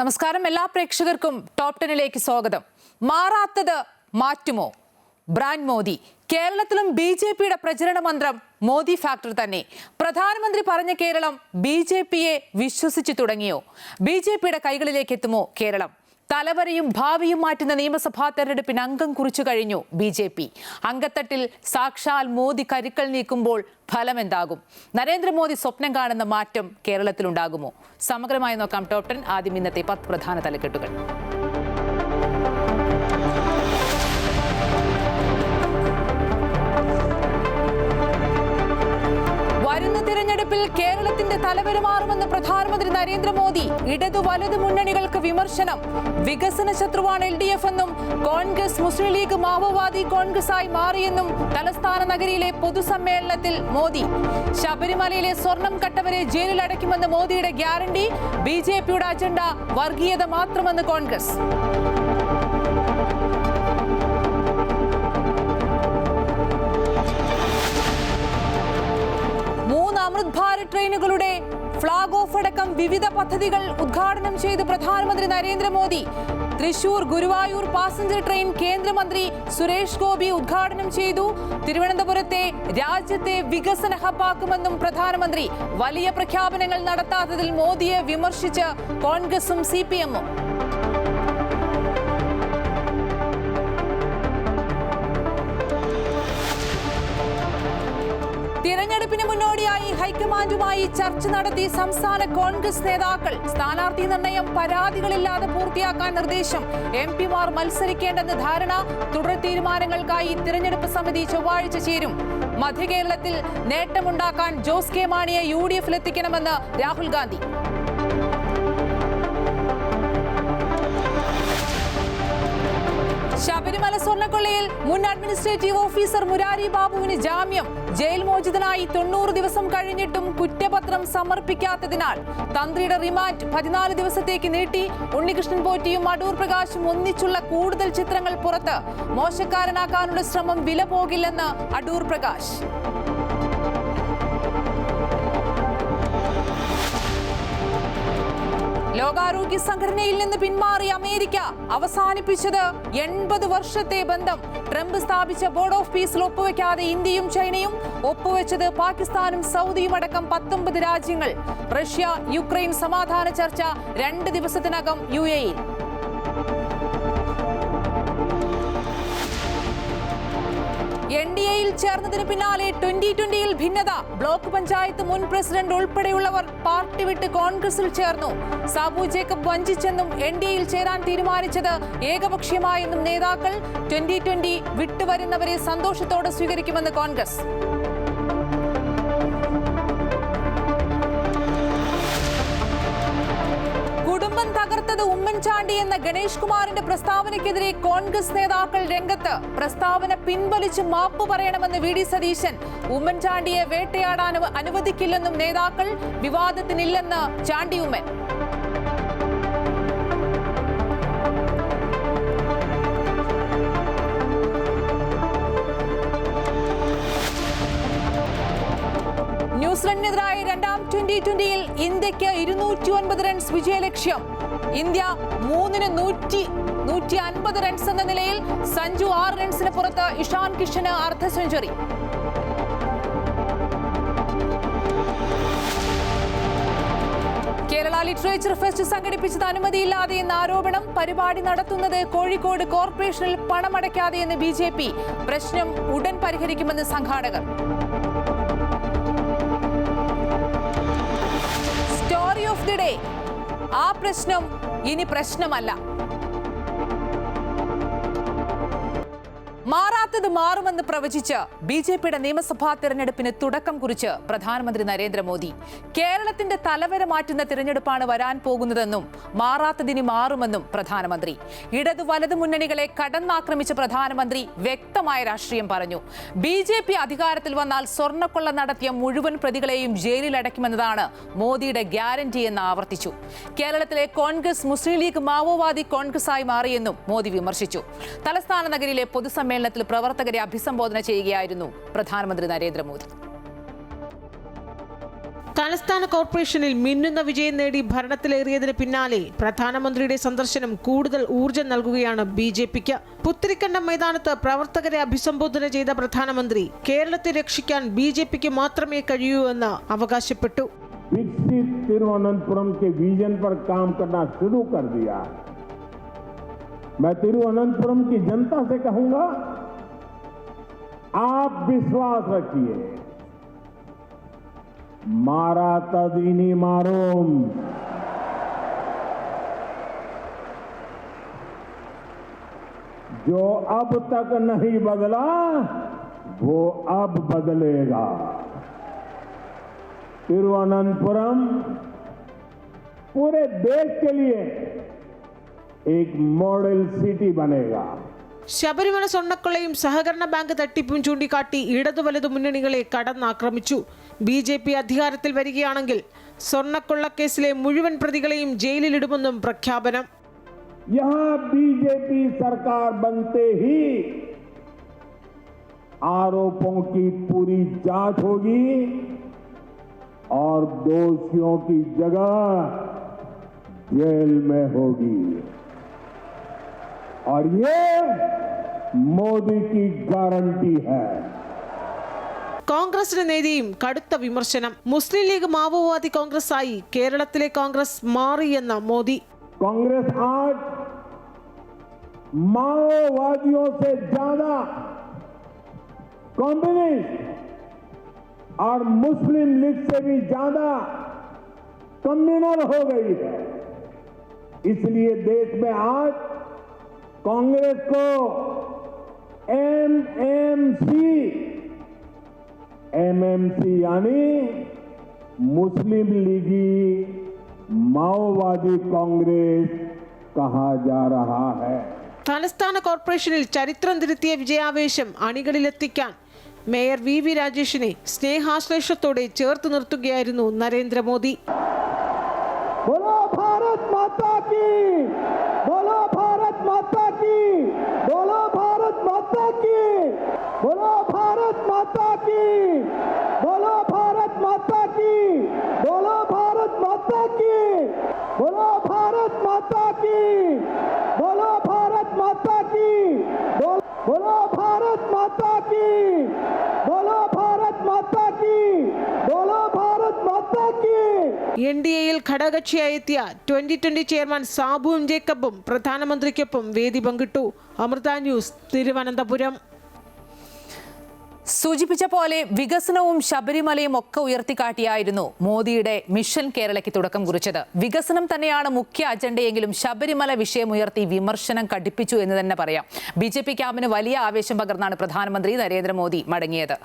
നമസ്കാരം, എല്ലാ പ്രേക്ഷകർക്കും ടോപ് 10ലേക്ക് സ്വാഗതം. മാറാത്തത് മാറ്റുമോ? ബ്രാൻഡ് മോദി. കേരളത്തിലും ബി.ജെ.പിയുടെ പ്രചരണ മന്ത്രം മോദി ഫാക്ടർ തന്നെ. പ്രധാനമന്ത്രി പറഞ്ഞ കേരളം ബി.ജെ.പിയെ വിശ്വസിച്ചു തുടങ്ങിയോ? ബി.ജെ.പിയുടെ കൈകളിലേക്ക് എത്തുമോ കേരളം? തലവരെയും ഭാവിയും മാറ്റുന്ന നിയമസഭാ തെരഞ്ഞെടുപ്പിന് അംഗം കുറിച്ചു കഴിഞ്ഞു ബി.ജെ.പി. അങ്കത്തട്ടിൽ സാക്ഷാൽ മോദി കരുക്കൾ നീക്കുമ്പോൾ ഫലമെന്താകും? നരേന്ദ്രമോദി സ്വപ്നം കാണുന്ന മാറ്റം കേരളത്തിലുണ്ടാകുമോ? സമഗ്രമായി നോക്കാം ടോപ് 10. ആദ്യം ഇന്നത്തെ 10 പ്രധാന തലക്കെട്ടുകൾ. വരുന്ന തിരഞ്ഞെടുപ്പിൽ കേരളത്തിന്റെ തലവര മാറുമെന്ന് പ്രധാനമന്ത്രി നരേന്ദ്രമോദി. ഇടതു വലതു മുന്നണികൾക്ക് വിമർശനം. വികസന ശത്രുവാണ് LDF എന്നും കോൺഗ്രസ് മുസ്ലിം ലീഗ് മാവോവാദി കോൺഗ്രസായി മാറിയെന്നും തലസ്ഥാന നഗരിയിലെ പൊതുസമ്മേളനത്തിൽ മോദി. ശബരിമലയിലെ സ്വർണം കട്ടവരെ ജയിലിൽ അടയ്ക്കുമെന്ന് മോദിയുടെ ഗ്യാരണ്ടി. ബി.ജെ.പിയുടെ അജണ്ട വർഗീയത മാത്രമെന്ന് കോൺഗ്രസ്. അമൃത് ഭാരത് ട്രെയിനുകളുടെ ഫ്ളാഗ് ഓഫ് അടക്കം വിവിധ പദ്ധതികൾ ഉദ്ഘാടനം ചെയ്ത് പ്രധാനമന്ത്രി നരേന്ദ്രമോദി. തൃശൂർ ഗുരുവായൂർ പാസഞ്ചർ ട്രെയിൻ കേന്ദ്രമന്ത്രി സുരേഷ് ഗോപി ഉദ്ഘാടനം ചെയ്തു. തിരുവനന്തപുരത്തെ രാജ്യത്തെ വികസന ഹബ്ബാക്കുമെന്നും പ്രധാനമന്ത്രി. വലിയ പ്രഖ്യാപനങ്ങൾ നടത്താത്തതിൽ മോദിയെ വിമർശിച്ച് കോൺഗ്രസും CPM-ഉം. തിരഞ്ഞെടുപ്പിന് മുന്നോടിയായി ഹൈക്കമാൻഡുമായി ചർച്ച നടത്തി സംസ്ഥാന കോൺഗ്രസ് നേതാക്കൾ. സ്ഥാനാർത്ഥി നിർണയം പരാതികളില്ലാതെ പൂർത്തിയാക്കാൻ നിർദ്ദേശം. MP-മാർ മത്സരിക്കേണ്ടെന്ന് ധാരണ. തുടർ തീരുമാനങ്ങൾക്കായി തിരഞ്ഞെടുപ്പ് സമിതി ചൊവ്വാഴ്ച ചേരും. മധ്യകേരളത്തിൽ നേട്ടമുണ്ടാക്കാൻ ജോസ് കെ മാണിയെ UDF-ൽ എത്തിക്കണമെന്ന് രാഹുൽ ഗാന്ധി. ശബരിമല സ്വർണ്ണക്കൊള്ളയിൽ മുൻ അഡ്മിനിസ്ട്രേറ്റീവ് ഓഫീസർ മുരാരി ബാബുവിന് ജാമ്യം. ജയിൽ മോചിതനായി 90 ദിവസം കഴിഞ്ഞിട്ടും കുറ്റപത്രം സമർപ്പിക്കാത്തതിനാൽ തന്ത്രിയുടെ റിമാൻഡ് 14 ദിവസത്തേക്ക് നീട്ടി. ഉണ്ണികൃഷ്ണൻ പോറ്റിയും അടൂർ പ്രകാശും ഒന്നിച്ചുള്ള കൂടുതൽ ചിത്രങ്ങൾ പുറത്ത്. മോശക്കാരനാക്കാനുള്ള ശ്രമം വില പോകില്ലെന്ന് അടൂർ പ്രകാശ്. ലോകാരോഗ്യ സംഘടനയിൽ നിന്ന് പിന്മാറി അമേരിക്ക. അവസാനിപ്പിച്ചത് 80 വർഷത്തെ ബന്ധം. ട്രംപ് സ്ഥാപിച്ച ബോർഡ് ഓഫ് പീസിൽ ഒപ്പുവെക്കാതെ ഇന്ത്യയും ചൈനയും. ഒപ്പുവെച്ചത് പാകിസ്ഥാനും സൗദിയും അടക്കം 19 രാജ്യങ്ങൾ. റഷ്യ യുക്രൈൻ സമാധാന ചർച്ച 2 ദിവസത്തിനകം UAE-യിൽ. NDA-യിൽ ചേർന്നതിന് പിന്നാലെ 2020-ൽ ഭിന്നത. ബ്ലോക്ക് പഞ്ചായത്ത് മുൻ പ്രസിഡന്റ് ഉൾപ്പെടെയുള്ളവർ പാർട്ടി വിട്ട് കോൺഗ്രസിൽ ചേർന്നു. സാബു ജേക്കബ് വഞ്ചിച്ചെന്നും NDA-യിൽ ചേരാൻ തീരുമാനിച്ചത് ഏകപക്ഷീയമായെന്നും നേതാക്കൾ. 2020 വിട്ടുവരുന്നവരെ സന്തോഷത്തോടെ സ്വീകരിക്കുമെന്ന് കോൺഗ്രസ്. കുടുംബം തകർത്തത് ഉമ്മൻചാണ്ടി എന്ന ഗണേഷ് കുമാറിന്റെ പ്രസ്താവനയ്ക്കെതിരെ കോൺഗ്രസ് നേതാക്കൾ രംഗത്ത്. പ്രസ്താവന പിൻവലിച്ച് മാപ്പ് പറയണമെന്ന് VD സതീശൻ. ഉമ്മൻചാണ്ടിയെ വേട്ടയാടാൻ അനുവദിക്കില്ലെന്നും നേതാക്കൾ. വിവാദത്തിനില്ലെന്ന് ചാണ്ടി ഉമ്മൻ. ന്യൂസിലൻഡിനെതിരായ രണ്ടാം 2020-ൽ ഇന്ത്യക്ക് 209 റൺസ് വിജയലക്ഷ്യം. ഇന്ത്യ 3-ന് 150 റൺസ് എന്ന നിലയിൽ. സഞ്ജു 6 റൺസിന് പുറത്ത്. ഇഷാൻ കിഷന് അർദ്ധ സെഞ്ചുറി. കേരള ലിറ്ററേച്ചർ ഫെസ്റ്റ് സംഘടിപ്പിച്ചത് അനുമതിയില്ലാതെ എന്ന ആരോപണം. പരിപാടി നടത്തുന്നത് കോഴിക്കോട് കോർപ്പറേഷനിൽ പണമടയ്ക്കാതെയെന്ന് BJP. പ്രശ്നം ഉടൻ പരിഹരിക്കുമെന്ന് സംഘാടകർ. Story of the day. ആ പ്രശ്നം ഇനി പ്രശ്നമല്ല. മാറാത്തത് മാറുമെന്ന് പ്രവചിച്ച് BJPയുടെ നിയമസഭാ തെരഞ്ഞെടുപ്പിന് തുടക്കം കുറിച്ച് പ്രധാനമന്ത്രി നരേന്ദ്രമോദി. കേരളത്തിന്റെ തലവര മാറ്റുന്ന തിരഞ്ഞെടുപ്പാണ് വരാൻ പോകുന്നതെന്നും മാറാത്തതിന് മാറുമെന്നും പ്രധാനമന്ത്രി. ഇടതു വലതു മുന്നണികളെ കടന്നാക്രമിച്ച പ്രധാനമന്ത്രി വ്യക്തമായ രാഷ്ട്രീയം പറഞ്ഞു. BJP അധികാരത്തിൽ വന്നാൽ സ്വർണ്ണക്കൊള്ള നടത്തിയ മുഴുവൻ പ്രതികളെയും ജയിലിൽ അടയ്ക്കുമെന്നതാണ് മോദിയുടെ ഗ്യാരണ്ടി എന്ന് ആവർത്തിച്ചു. കേരളത്തിലെ കോൺഗ്രസ് മുസ്ലിം ലീഗ് മാവോവാദി കോൺഗ്രസായി മാറിയെന്നും മോദി വിമർശിച്ചു. തലസ്ഥാന നഗരിയിലെ പൊതുസമ്മേളനത്തിൽ പ്രവർത്തകരെ അഭിസംബോധന ചെയ്യുകയായിരുന്നു പ്രധാനമന്ത്രി നരേന്ദ്രമോദി. തലസ്ഥാന കോർപ്പറേഷനിൽ മിന്നുന്ന വിജയം നേടി ഭരണത്തിലേറിയതിന് പിന്നാലെ പ്രധാനമന്ത്രിയുടെ സന്ദർശനം കൂടുതൽ ഊർജ്ജം നൽകുകയാണ് ബിജെപിക്ക്. പുത്തരിക്കണ്ടം മൈതാനത്ത് പ്രവർത്തകരെ അഭിസംബോധന ചെയ്ത പ്രധാനമന്ത്രി കേരളത്തെ രക്ഷിക്കാൻ ബിജെപിക്ക് മാത്രമേ കഴിയൂ എന്ന് അവകാശപ്പെട്ടു. विकसित तिरुवनंतपुरम के विजन पर काम करना शुरू कर दिया। मैं तिरुवनंतपुरम की जनता से कहूंगा, आप विश्वास रखिए, मारातद इनी मारोम, जो अब तक नहीं बदला वो अब बदलेगा। तिरुवनंतपुरम पूरे देश के लिए एक मॉडल सिटी बनेगा. ശബരിമല സ്വർണ്ണക്കൊള്ളയും സഹകരണ ബാങ്ക് തട്ടിപ്പും ചൂണ്ടിക്കാട്ടി ഇടതു വലതു മുന്നണികളെ കടന്നാക്രമിച്ചു. ബിജെപി അധികാരത്തിൽ വരികയാണെങ്കിൽ സ്വർണ്ണക്കൊള്ളക്കേസിലെ മുഴുവൻ പ്രതികളെയും ജയിലിലിടുമെന്നും പ്രഖ്യാപനം. यहाँ बीजेपी सरकार बनते ही आरोपों की पूरी जांच होगी और दोषियों की जगह जेल में होगी और ये मोदी की गारंटी है. കോൺഗ്രസിന് നേരെയും കടുത്ത വിമർശനം. മുസ്ലിം ലീഗ് മാവോവാദി കോൺഗ്രസായി കേരളത്തിലെ കോൺഗ്രസ് മാറിയെന്ന മോദി. कांग्रेस आज माओवादियों से ज्यादा कम्युनिस्ट और मुस्लिम लीग से भी ज्यादा कम्युनल हो गई है. इसलिए देश में आज कांग्रेस को एमएमसी यानी मुस्लिम लीगी മാവോവാദി കോൺഗ്രസ് കഹാ ജാ രഹാ ഹൈ. തലസ്ഥാന കോർപ്പറേഷനിൽ ചരിത്രം തിരുത്തിയ വിജയാവേശം അണികളിലെത്തിക്കാൻ മേയർ വി രാജേഷിനെ സ്നേഹാശ്ലേഷത്തോടെ ചേർത്ത് നിർത്തുകയായിരുന്നു Narendra Modi. ബോലോ Bharat Mata key, ബോലോ Bharat Mata key, ബോലോ Bharat Mata key, ബോലോ Bharat Mata key, ബോലോ Bharat Mata key, ബോലോ Bharat Mata key, ബോലോ Bharat Mata key, ബോലോ Bharat Mata key, ബോലോ Bharat Mata key, ബോലോ Bharat Mata key, ബോലോ Bharat Mata key. NDAയിൽ ഘടകകക്ഷിയായി എത്തിയ 2020 ചെയർമാൻ സാബു ജേക്കബും പ്രധാനമന്ത്രിക്കൊപ്പം വേദി പങ്കിട്ടു. അമൃത ന്യൂസ്, തിരുവനന്തപുരം. സൂചിപ്പിച്ച പോലെ വികസനവും ശബരിമലയും ഒക്കെ ഉയർത്തിക്കാട്ടിയായിരുന്നു മോദിയുടെ മിഷൻ കേരളയ്ക്ക് തുടക്കം കുറിച്ചത്. വികസനം തന്നെയാണ് മുഖ്യ അജണ്ടയെങ്കിലും ശബരിമല വിഷയം ഉയർത്തി വിമർശനം കടുപ്പിച്ചു എന്ന് തന്നെ പറയാം. BJP ക്യാമ്പിന് വലിയ ആവേശം പകർന്നാണ് പ്രധാനമന്ത്രി നരേന്ദ്രമോദി മടങ്ങിയത്.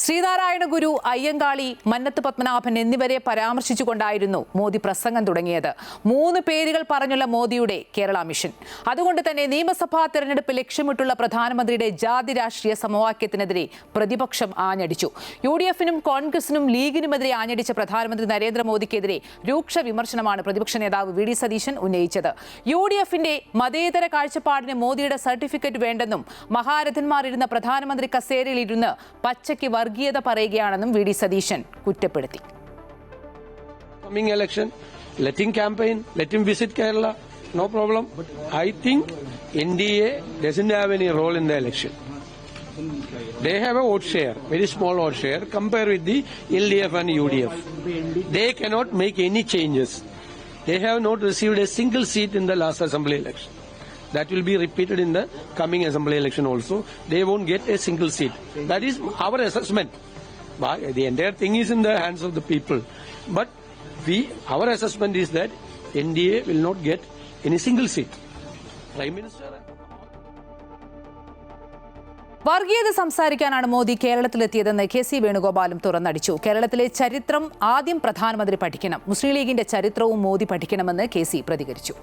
ശ്രീനാരായണ ഗുരു, അയ്യങ്കാളി, മന്നത്ത് പത്മനാഭൻ എന്നിവരെ പരാമർശിച്ചുകൊണ്ടായിരുന്നു മോദി പ്രസംഗം തുടങ്ങിയത്. 3 പേരുകൾ പറഞ്ഞുള്ള മോദിയുടെ കേരള മിഷൻ. അതുകൊണ്ട് തന്നെ നിയമസഭാ തെരഞ്ഞെടുപ്പ് ലക്ഷ്യമിട്ടുള്ള പ്രധാനമന്ത്രിയുടെ ജാതി രാഷ്ട്രീയ സമവാക്യത്തിനെതിരെ പ്രതിപക്ഷം ആഞ്ഞടിച്ചു. UDF-നും കോൺഗ്രസിനും ലീഗിനുമെതിരെ ആഞ്ഞടിച്ച പ്രധാനമന്ത്രി നരേന്ദ്രമോദിക്കെതിരെ രൂക്ഷ വിമർശനമാണ് പ്രതിപക്ഷ നേതാവ് VD സതീശൻ ഉന്നയിച്ചത്. UDF-ന്റെ മതേതര കാഴ്ചപ്പാടിന് മോദിയുടെ സർട്ടിഫിക്കറ്റ് വേണ്ടെന്നും മഹാരഥന്മാരിരുന്ന പ്രധാനമന്ത്രി കസേരയിലിരുന്ന് പച്ചയ്ക്ക് വർഗീയത പറയുകയാണെന്നും VD സതീശൻ കുറ്റപ്പെടുത്തി. Coming election, let him campaign, let him visit Kerala, no problem. But I think NDA doesn't have any role in the election. They have a vote share, very small vote share, compared with the LDF and UDF. They cannot make any changes. They have not received a single seat in the last assembly election. That will be repeated in the coming assembly election also. They won't get a single seat. That is our assessment. The entire thing is in the hands of the people. But our assessment is that NDA will not get any single seat. Prime Minister. വർഗീയത സംസാരിക്കാനാണ് Modi കേരളത്തിലെത്തിയതെന്ന് KC വേണുഗോപാലും തുറന്നടിച്ചു. കേരളത്തിലെ ചരിത്രം ആദ്യം പ്രധാനമന്ത്രി പഠിക്കണം. മുസ്ലിം ലീഗിന്റെ ചരിത്രവും മോദി പഠിക്കണമെന്ന് KC പ്രതികരിച്ചു.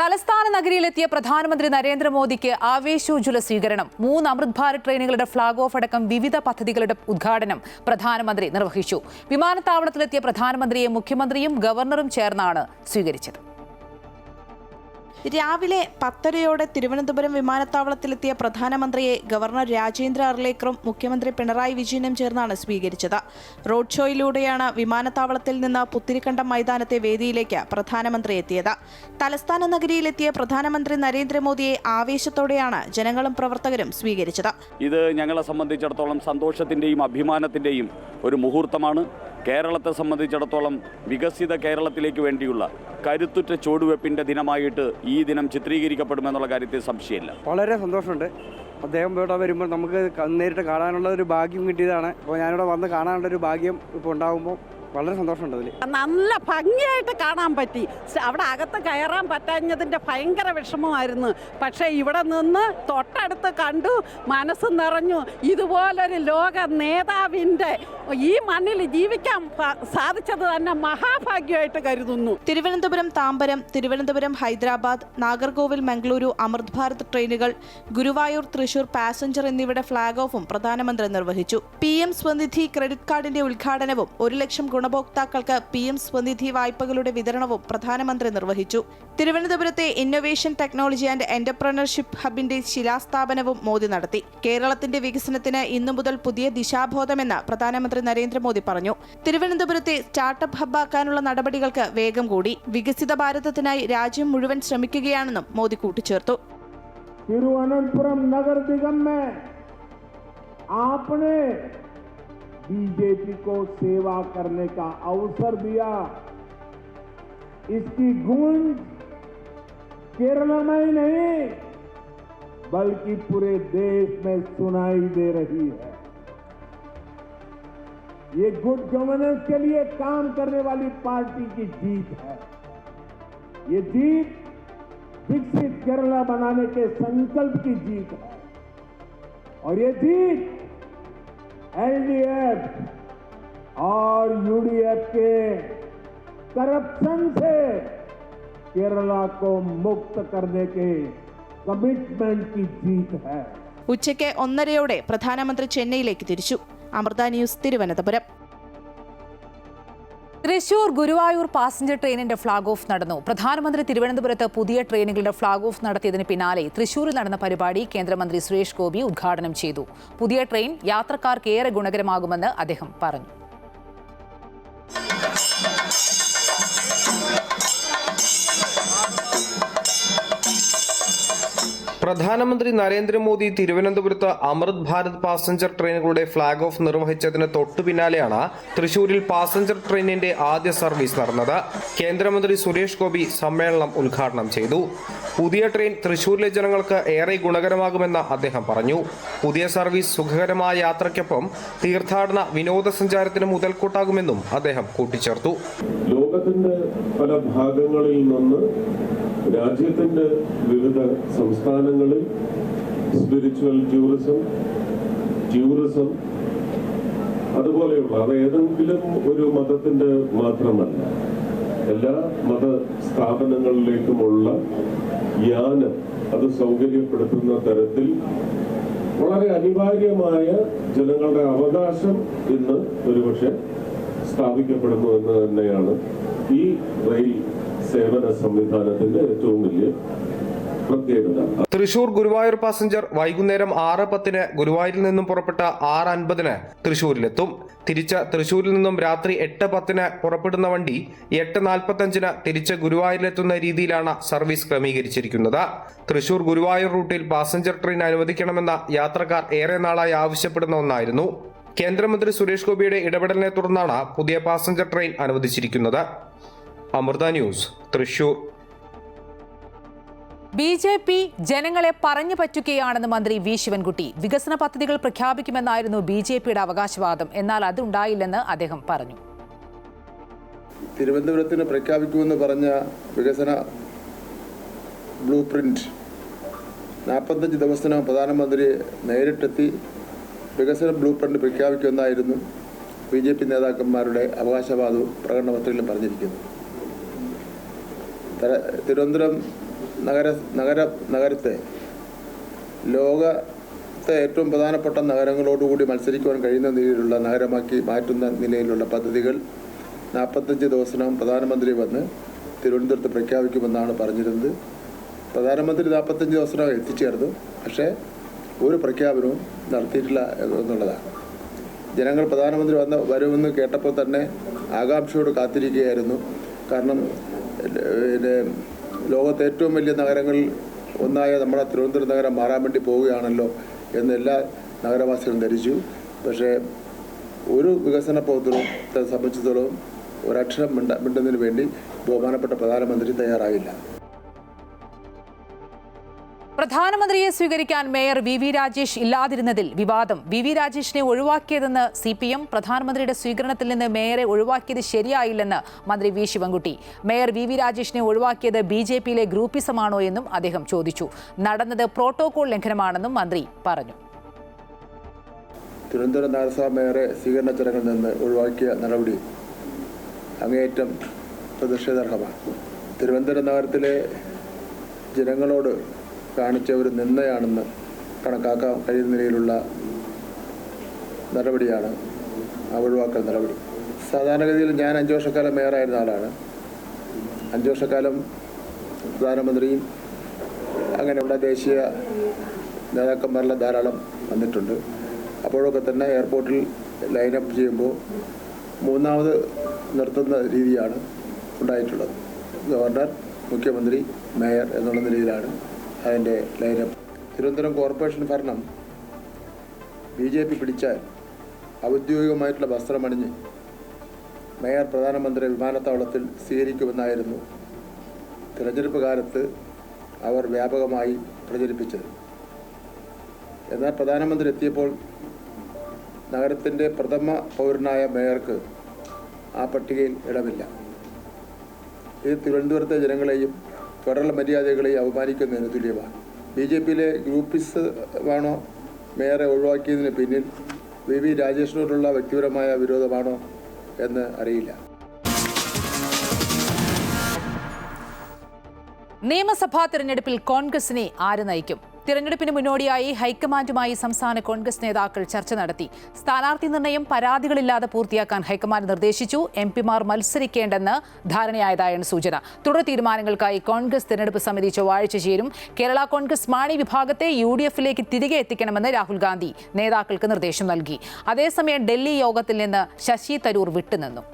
തലസ്ഥാന നഗരിയിലെത്തിയ പ്രധാനമന്ത്രി നരേന്ദ്രമോദിക്ക് ആവേശോജ്വല സ്വീകരണം. 3 അമൃത് ഭാരത് ട്രെയിനുകളുടെ ഫ്ളാഗ് ഓഫ് അടക്കം വിവിധ പദ്ധതികളുടെ ഉദ്ഘാടനം പ്രധാനമന്ത്രി നിർവഹിച്ചു. വിമാനത്താവളത്തിലെത്തിയ പ്രധാനമന്ത്രിയെ മുഖ്യമന്ത്രിയും ഗവർണറും ചേർന്നാണ് സ്വീകരിച്ചത്. രാവിലെ 10:30 തിരുവനന്തപുരം വിമാനത്താവളത്തിലെത്തിയ പ്രധാനമന്ത്രിയെ ഗവർണർ രാജേന്ദ്ര അർലേക്കറും മുഖ്യമന്ത്രി പിണറായി വിജയനും ചേർന്നാണ് സ്വീകരിച്ചത്. റോഡ് ഷോയിലൂടെയാണ് വിമാനത്താവളത്തിൽ നിന്ന് പുത്തിരിക്കണ്ടം മൈതാനത്തെ വേദിയിലേക്ക് പ്രധാനമന്ത്രി എത്തിയത്. തലസ്ഥാന നഗരിയിലെത്തിയ പ്രധാനമന്ത്രി നരേന്ദ്രമോദിയെ ആവേശത്തോടെയാണ് ജനങ്ങളും പ്രവർത്തകരും സ്വീകരിച്ചത്. ഇത് ഞങ്ങളെ സംബന്ധിച്ചിടത്തോളം സന്തോഷത്തിന്റെയും അഭിമാനത്തിന്റെയും ഒരു മുഹൂർത്തമാണ്. കേരളത്തെ സംബന്ധിച്ചിടത്തോളം വികസിത കേരളത്തിലേക്ക് വേണ്ടിയുള്ള കരുത്തുറ്റ ചുവടുവെപ്പിൻ്റെ ദിനമായിട്ട് ഈ ദിനം ചിത്രീകരിക്കപ്പെടുമെന്നുള്ള കാര്യത്തിൽ സംശയമില്ല. വളരെ സന്തോഷമുണ്ട്. അദ്ദേഹം ഇവിടെ വരുമ്പോൾ നമുക്ക് നേരിട്ട് കാണാനുള്ള ഒരു ഭാഗ്യം കിട്ടിയതാണ്. അപ്പോൾ ഞാനിവിടെ വന്ന് കാണാനുള്ള ഒരു ഭാഗ്യം ഇപ്പോൾ ഉണ്ടാകുമ്പോൾ വളരെ സന്തോഷമുണ്ട്. അതിൽ നല്ല ഭംഗിയായിട്ട് കാണാൻ പറ്റി. അവിടെ അകത്ത് കയറാൻ പറ്റാഞ്ഞതിൻ്റെ ഭയങ്കര വിഷമമായിരുന്നു. പക്ഷേ ഇവിടെ നിന്ന് തൊട്ടടുത്ത് കണ്ടു, മനസ്സ് നിറഞ്ഞു. ഇതുപോലൊരു ലോക നേതാവിൻ്റെ ഈ മണ്ണിൽ ജീവിക്കാൻ സാധിച്ചത് തന്നെ മഹാഭാഗ്യമായിട്ട് കരുതുന്നു. തിരുവനന്തപുരം താമ്പരം, തിരുവനന്തപുരം ഹൈദരാബാദ്, നാഗർകോവിൽ മംഗളൂരു അമൃത് ഭാരത് ട്രെയിനുകൾ, ഗുരുവായൂർ തൃശൂർ പാസഞ്ചർ എന്നിവയുടെ ഫ്ളാഗ് ഓഫും പ്രധാനമന്ത്രി നിർവഹിച്ചു. PM സ്വനിധി ക്രെഡിറ്റ് കാർഡിന്റെ ഉദ്ഘാടനവും 1 ലക്ഷം ഗുണഭോക്താക്കൾക്ക് PM സ്വനിധി വായ്പകളുടെ വിതരണവും പ്രധാനമന്ത്രി നിർവഹിച്ചു. തിരുവനന്തപുരത്തെ ഇന്നൊവേഷൻ ടെക്നോളജി ആൻഡ് എന്റർപ്രണർഷിപ്പ് ഹബിന്റെ ശിലാസ്ഥാപനവും മോദി നടത്തി. കേരളത്തിന്റെ വികസനത്തിന് ഇന്നു മുതൽ പുതിയ ദിശാബോധമെന്ന് പ്രധാനമന്ത്രി നരേന്ദ്രമോദി പറഞ്ഞു. തിരുവനന്തപുരത്തെ സ്റ്റാർട്ടപ്പ് ഹബ്ബാക്കാനുള്ള നടപടികൾക്ക് വേഗം കൂടി. വികസിത ഭാരതത്തിനായി രാജ്യം മുഴുവൻ ശ്രമിക്കുകയാണെന്നും മോദി കൂട്ടിച്ചേർത്തു. तिरुवनंतपुरम नगर निगम में आपने बीजेपी को सेवा करने का अवसर दिया. इसकी गूंज केरल में ही नहीं बल्कि पूरे देश में सुनाई दे रही है. ये गुड गवर्नेंस के लिए काम करने वाली पार्टी की जीत है. ये जीत विकसित केरला बनाने के संकल्प की जीत है. और ये जीत LDF और UDF के करप्शन से केरला को मुक्त करने के कमिटमेंट की जीत है. ഉച്ചയ്ക്ക് 1:30 പ്രധാനമന്ത്രി ചെന്നൈയിലേക്ക് തിരിച്ചു. അമൃത ന്യൂസ്, തിരുവനന്തപുരം. തൃശൂർ ഗുരുവായൂർ പാസഞ്ചർ ട്രെയിനിന്റെ ഫ്ളാഗ് ഓഫ് നടന്നു. പ്രധാനമന്ത്രി തിരുവനന്തപുരത്ത് പുതിയ ട്രെയിനുകളുടെ ഫ്ളാഗ് ഓഫ് നടത്തിയതിന് പിന്നാലെ തൃശൂരിൽ നടന്ന പരിപാടി കേന്ദ്രമന്ത്രി സുരേഷ് ഗോപി ഉദ്ഘാടനം ചെയ്തു. പുതിയ ട്രെയിൻ യാത്രക്കാർക്ക് ഏറെ ഗുണകരമാകുമെന്ന് അദ്ദേഹം പറഞ്ഞു. പ്രധാനമന്ത്രി നരേന്ദ്രമോദി തിരുവനന്തപുരത്ത് അമൃത് ഭാരത് പാസഞ്ചർ ട്രെയിനുകളുടെ ഫ്ളാഗ് ഓഫ് നിർവഹിച്ചതിന് തൊട്ടു പിന്നാലെയാണ് തൃശൂരിൽ പാസഞ്ചർ ട്രെയിനിന്റെ ആദ്യ സർവീസ് നടന്നത്. കേന്ദ്രമന്ത്രി സുരേഷ് ഗോപി സമ്മേളനം ഉദ്ഘാടനം ചെയ്തു. പുതിയ ട്രെയിൻ തൃശൂരിലെ ജനങ്ങൾക്ക് ഏറെ ഗുണകരമാകുമെന്ന് അദ്ദേഹം പറഞ്ഞു. പുതിയ സർവീസ് സുഖകരമായ യാത്രയ്ക്കൊപ്പം തീർത്ഥാടന വിനോദസഞ്ചാരത്തിന് മുതൽക്കൂട്ടാകുമെന്നും അദ്ദേഹം കൂട്ടിച്ചേർത്തു. ലോകത്തിന്റെ പല ഭാഗങ്ങളിൽ നിന്ന് രാജ്യത്തിന്റെ വിവിധ സംസ്ഥാനങ്ങളിൽ സ്പിരിച്വൽ ടൂറിസം അതുപോലെയുള്ള, അത് ഏതെങ്കിലും ഒരു മതത്തിന്റെ മാത്രമല്ല, എല്ലാ മത സ്ഥാപനങ്ങളിലേക്കുമുള്ള യാനം അത് സൗകര്യപ്പെടുത്തുന്ന തരത്തിൽ വളരെ അനിവാര്യമായ ജനങ്ങളുടെ അവകാശം ഇന്ന് ഒരുപക്ഷെ സ്ഥാപിക്കപ്പെടുന്നു എന്ന് തന്നെയാണ് ഈ റെയിൽ സേവന സംവിധാനത്തിന്റെ ഏറ്റവും വലിയ പ്രത്യേകത. തൃശൂർ ഗുരുവായൂർ പാസഞ്ചർ വൈകുന്നേരം 6:10 ഗുരുവായൂരിൽ നിന്നും പുറപ്പെട്ട 6:50 തൃശൂരിലെത്തും. തിരിച്ച് തൃശൂരിൽ നിന്നും രാത്രി 8:10 പുറപ്പെടുന്ന വണ്ടി 8:45 തിരിച്ച് ഗുരുവായൂരിലെത്തുന്ന രീതിയിലാണ് സർവീസ് ക്രമീകരിച്ചിരിക്കുന്നത്. തൃശൂർ ഗുരുവായൂർ റൂട്ടിൽ പാസഞ്ചർ ട്രെയിൻ അനുവദിക്കണമെന്ന യാത്രക്കാർ ഏറെ നാളായി ആവശ്യപ്പെടുന്ന ഒന്നായിരുന്നു. കേന്ദ്രമന്ത്രി സുരേഷ് ഗോപിയുടെ ഇടപെടലിനെ തുടർന്നാണ് പുതിയ പാസഞ്ചർ ട്രെയിൻ അനുവദിച്ചിരിക്കുന്നത്. അമൃത ന്യൂസ്, തൃശൂർ. BJP ജനങ്ങളെ പറഞ്ഞു പറ്റുകയാണെന്ന് മന്ത്രി വി ശിവൻകുട്ടി. വികസന പദ്ധതികൾ പ്രഖ്യാപിക്കുമെന്നായിരുന്നു BJPയുടെ അവകാശവാദം. എന്നാൽ അതുണ്ടായില്ലെന്ന് അദ്ദേഹം പറഞ്ഞു. തിരുവനന്തപുരത്തിന് പ്രഖ്യാപിക്കുമെന്ന് പറഞ്ഞ വികസന ബ്ലൂ പ്രിന്റ് 45 ദിവസത്തിനകം പ്രധാനമന്ത്രി നേരിട്ടെത്തി വികസന ബ്ലൂ പ്രിന്റ് പ്രഖ്യാപിക്കുമെന്നായിരുന്നു BJP നേതാക്കന്മാരുടെ അവകാശവാദവും പ്രകടനപത്രികയിലും പറഞ്ഞിരിക്കുന്നു. തിരുവനന്തപുരം നഗരത്തെ ലോകത്തെ ഏറ്റവും പ്രധാനപ്പെട്ട നഗരങ്ങളോടുകൂടി മത്സരിക്കുവാൻ കഴിയുന്ന നിലയിലുള്ള നഗരമാക്കി മാറ്റുന്ന നിലയിലുള്ള പദ്ധതികൾ 45 ദിവസത്തിനകം പ്രധാനമന്ത്രി വന്ന് തിരുവനന്തപുരത്ത് പ്രഖ്യാപിക്കുമെന്നാണ് പറഞ്ഞിരുന്നത്. പ്രധാനമന്ത്രി 45 ദിവസത്തിനകം എത്തിച്ചേർന്നു. പക്ഷേ ഒരു പ്രഖ്യാപനവും നടത്തിയിട്ടില്ല എന്നുള്ളതാണ്. ജനങ്ങൾ പ്രധാനമന്ത്രി വരുമെന്ന് കേട്ടപ്പോൾ തന്നെ ആകാംക്ഷയോട് കാത്തിരിക്കുകയായിരുന്നു. കാരണം ലോകത്തെ ഏറ്റവും വലിയ നഗരങ്ങളിൽ ഒന്നായ നമ്മുടെ തിരുവനന്തപുരം നഗരം മാറാൻ വേണ്ടി പോവുകയാണല്ലോ എന്ന് എല്ലാ നഗരവാസികളും ധരിച്ചു. പക്ഷേ ഒരു വികസന പ്രവർത്തനത്തെ സംബന്ധിച്ചിടത്തോളം ഒരക്ഷരം മിണ്ടുന്നതിന് വേണ്ടി ബഹുമാനപ്പെട്ട പ്രധാനമന്ത്രി തയ്യാറായില്ല. പ്രധാനമന്ത്രിയെ സ്വീകരിക്കാൻ മേയർ വി രാജേഷ് ഇല്ലാതിരുന്നതിൽ വിവാദം. വി രാജേഷിനെ ഒഴിവാക്കിയതെന്ന് CPM. പ്രധാനമന്ത്രിയുടെ സ്വീകരണത്തിൽ നിന്ന് മേയറെ ഒഴിവാക്കിയത് ശരിയായില്ലെന്ന് മന്ത്രി വി ശിവൻകുട്ടി. മേയർ വി രാജേഷിനെ ഒഴിവാക്കിയത് BJPയിലെ ഗ്രൂപ്പിസമാണോ എന്നും അദ്ദേഹം ചോദിച്ചു. നടന്നത് പ്രോട്ടോകോൾ ലംഘനമാണെന്നും മന്ത്രി പറഞ്ഞു. തിരുവനന്തപുരം നഗരസഭ മേയറെ സ്വീകരണ ചടങ്ങിൽ നിന്ന് ഒഴിവാക്കിയ നടപടി അങ്ങേയറ്റം പ്രതിഷേധാർഹമാണ്. തിരുവനന്തപുരം നഗരത്തിലെ ജനങ്ങളോട് കാണിച്ച ഒരു നിന്ദയാണെന്ന് കണക്കാക്കാൻ കഴിയുന്ന നിലയിലുള്ള നടപടിയാണ് ആ ഒഴിവാക്കൽ നടപടി. സാധാരണഗതിയിൽ ഞാൻ 5 വർഷക്കാലം മേയറായിരുന്ന ആളാണ്. 5 വർഷക്കാലം പ്രധാനമന്ത്രിയും അങ്ങനെയുള്ള ദേശീയ നേതാക്കന്മാരെല്ലാം ധാരാളം വന്നിട്ടുണ്ട്. അപ്പോഴൊക്കെ തന്നെ എയർപോർട്ടിൽ ലൈനപ്പ് ചെയ്യുമ്പോൾ മൂന്നാമത് നിർത്തുന്ന രീതിയാണ് ഉണ്ടായിട്ടുള്ളത്. ഗവർണർ, മുഖ്യമന്ത്രി, മേയർ എന്നുള്ള നിലയിലാണ് അതിൻ്റെ ലൈനപ്പ്. തിരുവനന്തപുരം കോർപ്പറേഷൻ ഭരണം BJP പിടിച്ചാൽ ഔദ്യോഗികമായിട്ടുള്ള വസ്ത്രമണിഞ്ഞ് മേയർ പ്രധാനമന്ത്രി വിമാനത്താവളത്തിൽ സ്വീകരിക്കുമെന്നായിരുന്നു തിരഞ്ഞെടുപ്പ് കാലത്ത് അവർ വ്യാപകമായി പ്രചരിപ്പിച്ചത്. എന്നാൽ പ്രധാനമന്ത്രി എത്തിയപ്പോൾ നഗരത്തിൻ്റെ പ്രഥമ പൗരനായ മേയർക്ക് ആ പട്ടികയിൽ ഇടമില്ല. ഇത് തിരുവനന്തപുരത്തെ ജനങ്ങളെയും ഫെഡറൽ മര്യാദകളെയും അപമാനിക്കുന്നതിന് തുല്യമാണ്. BJPയിലെ ഗ്രൂപ്പിസമാണോ മേയറെ ഒഴിവാക്കിയതിന് പിന്നിൽ വി രാജേഷിനോടുള്ള വ്യക്തിപരമായ വിരോധമാണോ എന്ന് അറിയില്ല. നിയമസഭാ തെരഞ്ഞെടുപ്പിൽ കോൺഗ്രസിനെ ആര് നയിക്കും? തിരഞ്ഞെടുപ്പിന് മുന്നോടിയായി ഹൈക്കമാൻഡുമായി സംസ്ഥാന കോൺഗ്രസ് നേതാക്കൾ ചർച്ച നടത്തി. സ്ഥാനാർത്ഥി നിർണയം പരാതികളില്ലാതെ പൂർത്തിയാക്കാൻ ഹൈക്കമാൻഡ് നിർദ്ദേശിച്ചു. MP-മാർ മത്സരിക്കേണ്ടെന്ന് ധാരണയായതായാണ് സൂചന. തുടർ തീരുമാനങ്ങൾക്കായി കോൺഗ്രസ് തെരഞ്ഞെടുപ്പ് സമിതി ചൊവ്വാഴ്ച ചേരും. കേരള കോൺഗ്രസ് മാണി വിഭാഗത്തെ UDFിലേക്ക് തിരികെ എത്തിക്കണമെന്ന് രാഹുൽ ഗാന്ധി നേതാക്കൾക്ക് നിർദ്ദേശം നൽകി. അതേസമയം ഡൽഹി യോഗത്തിൽ നിന്ന് ശശി തരൂർ വിട്ടുനിന്നു.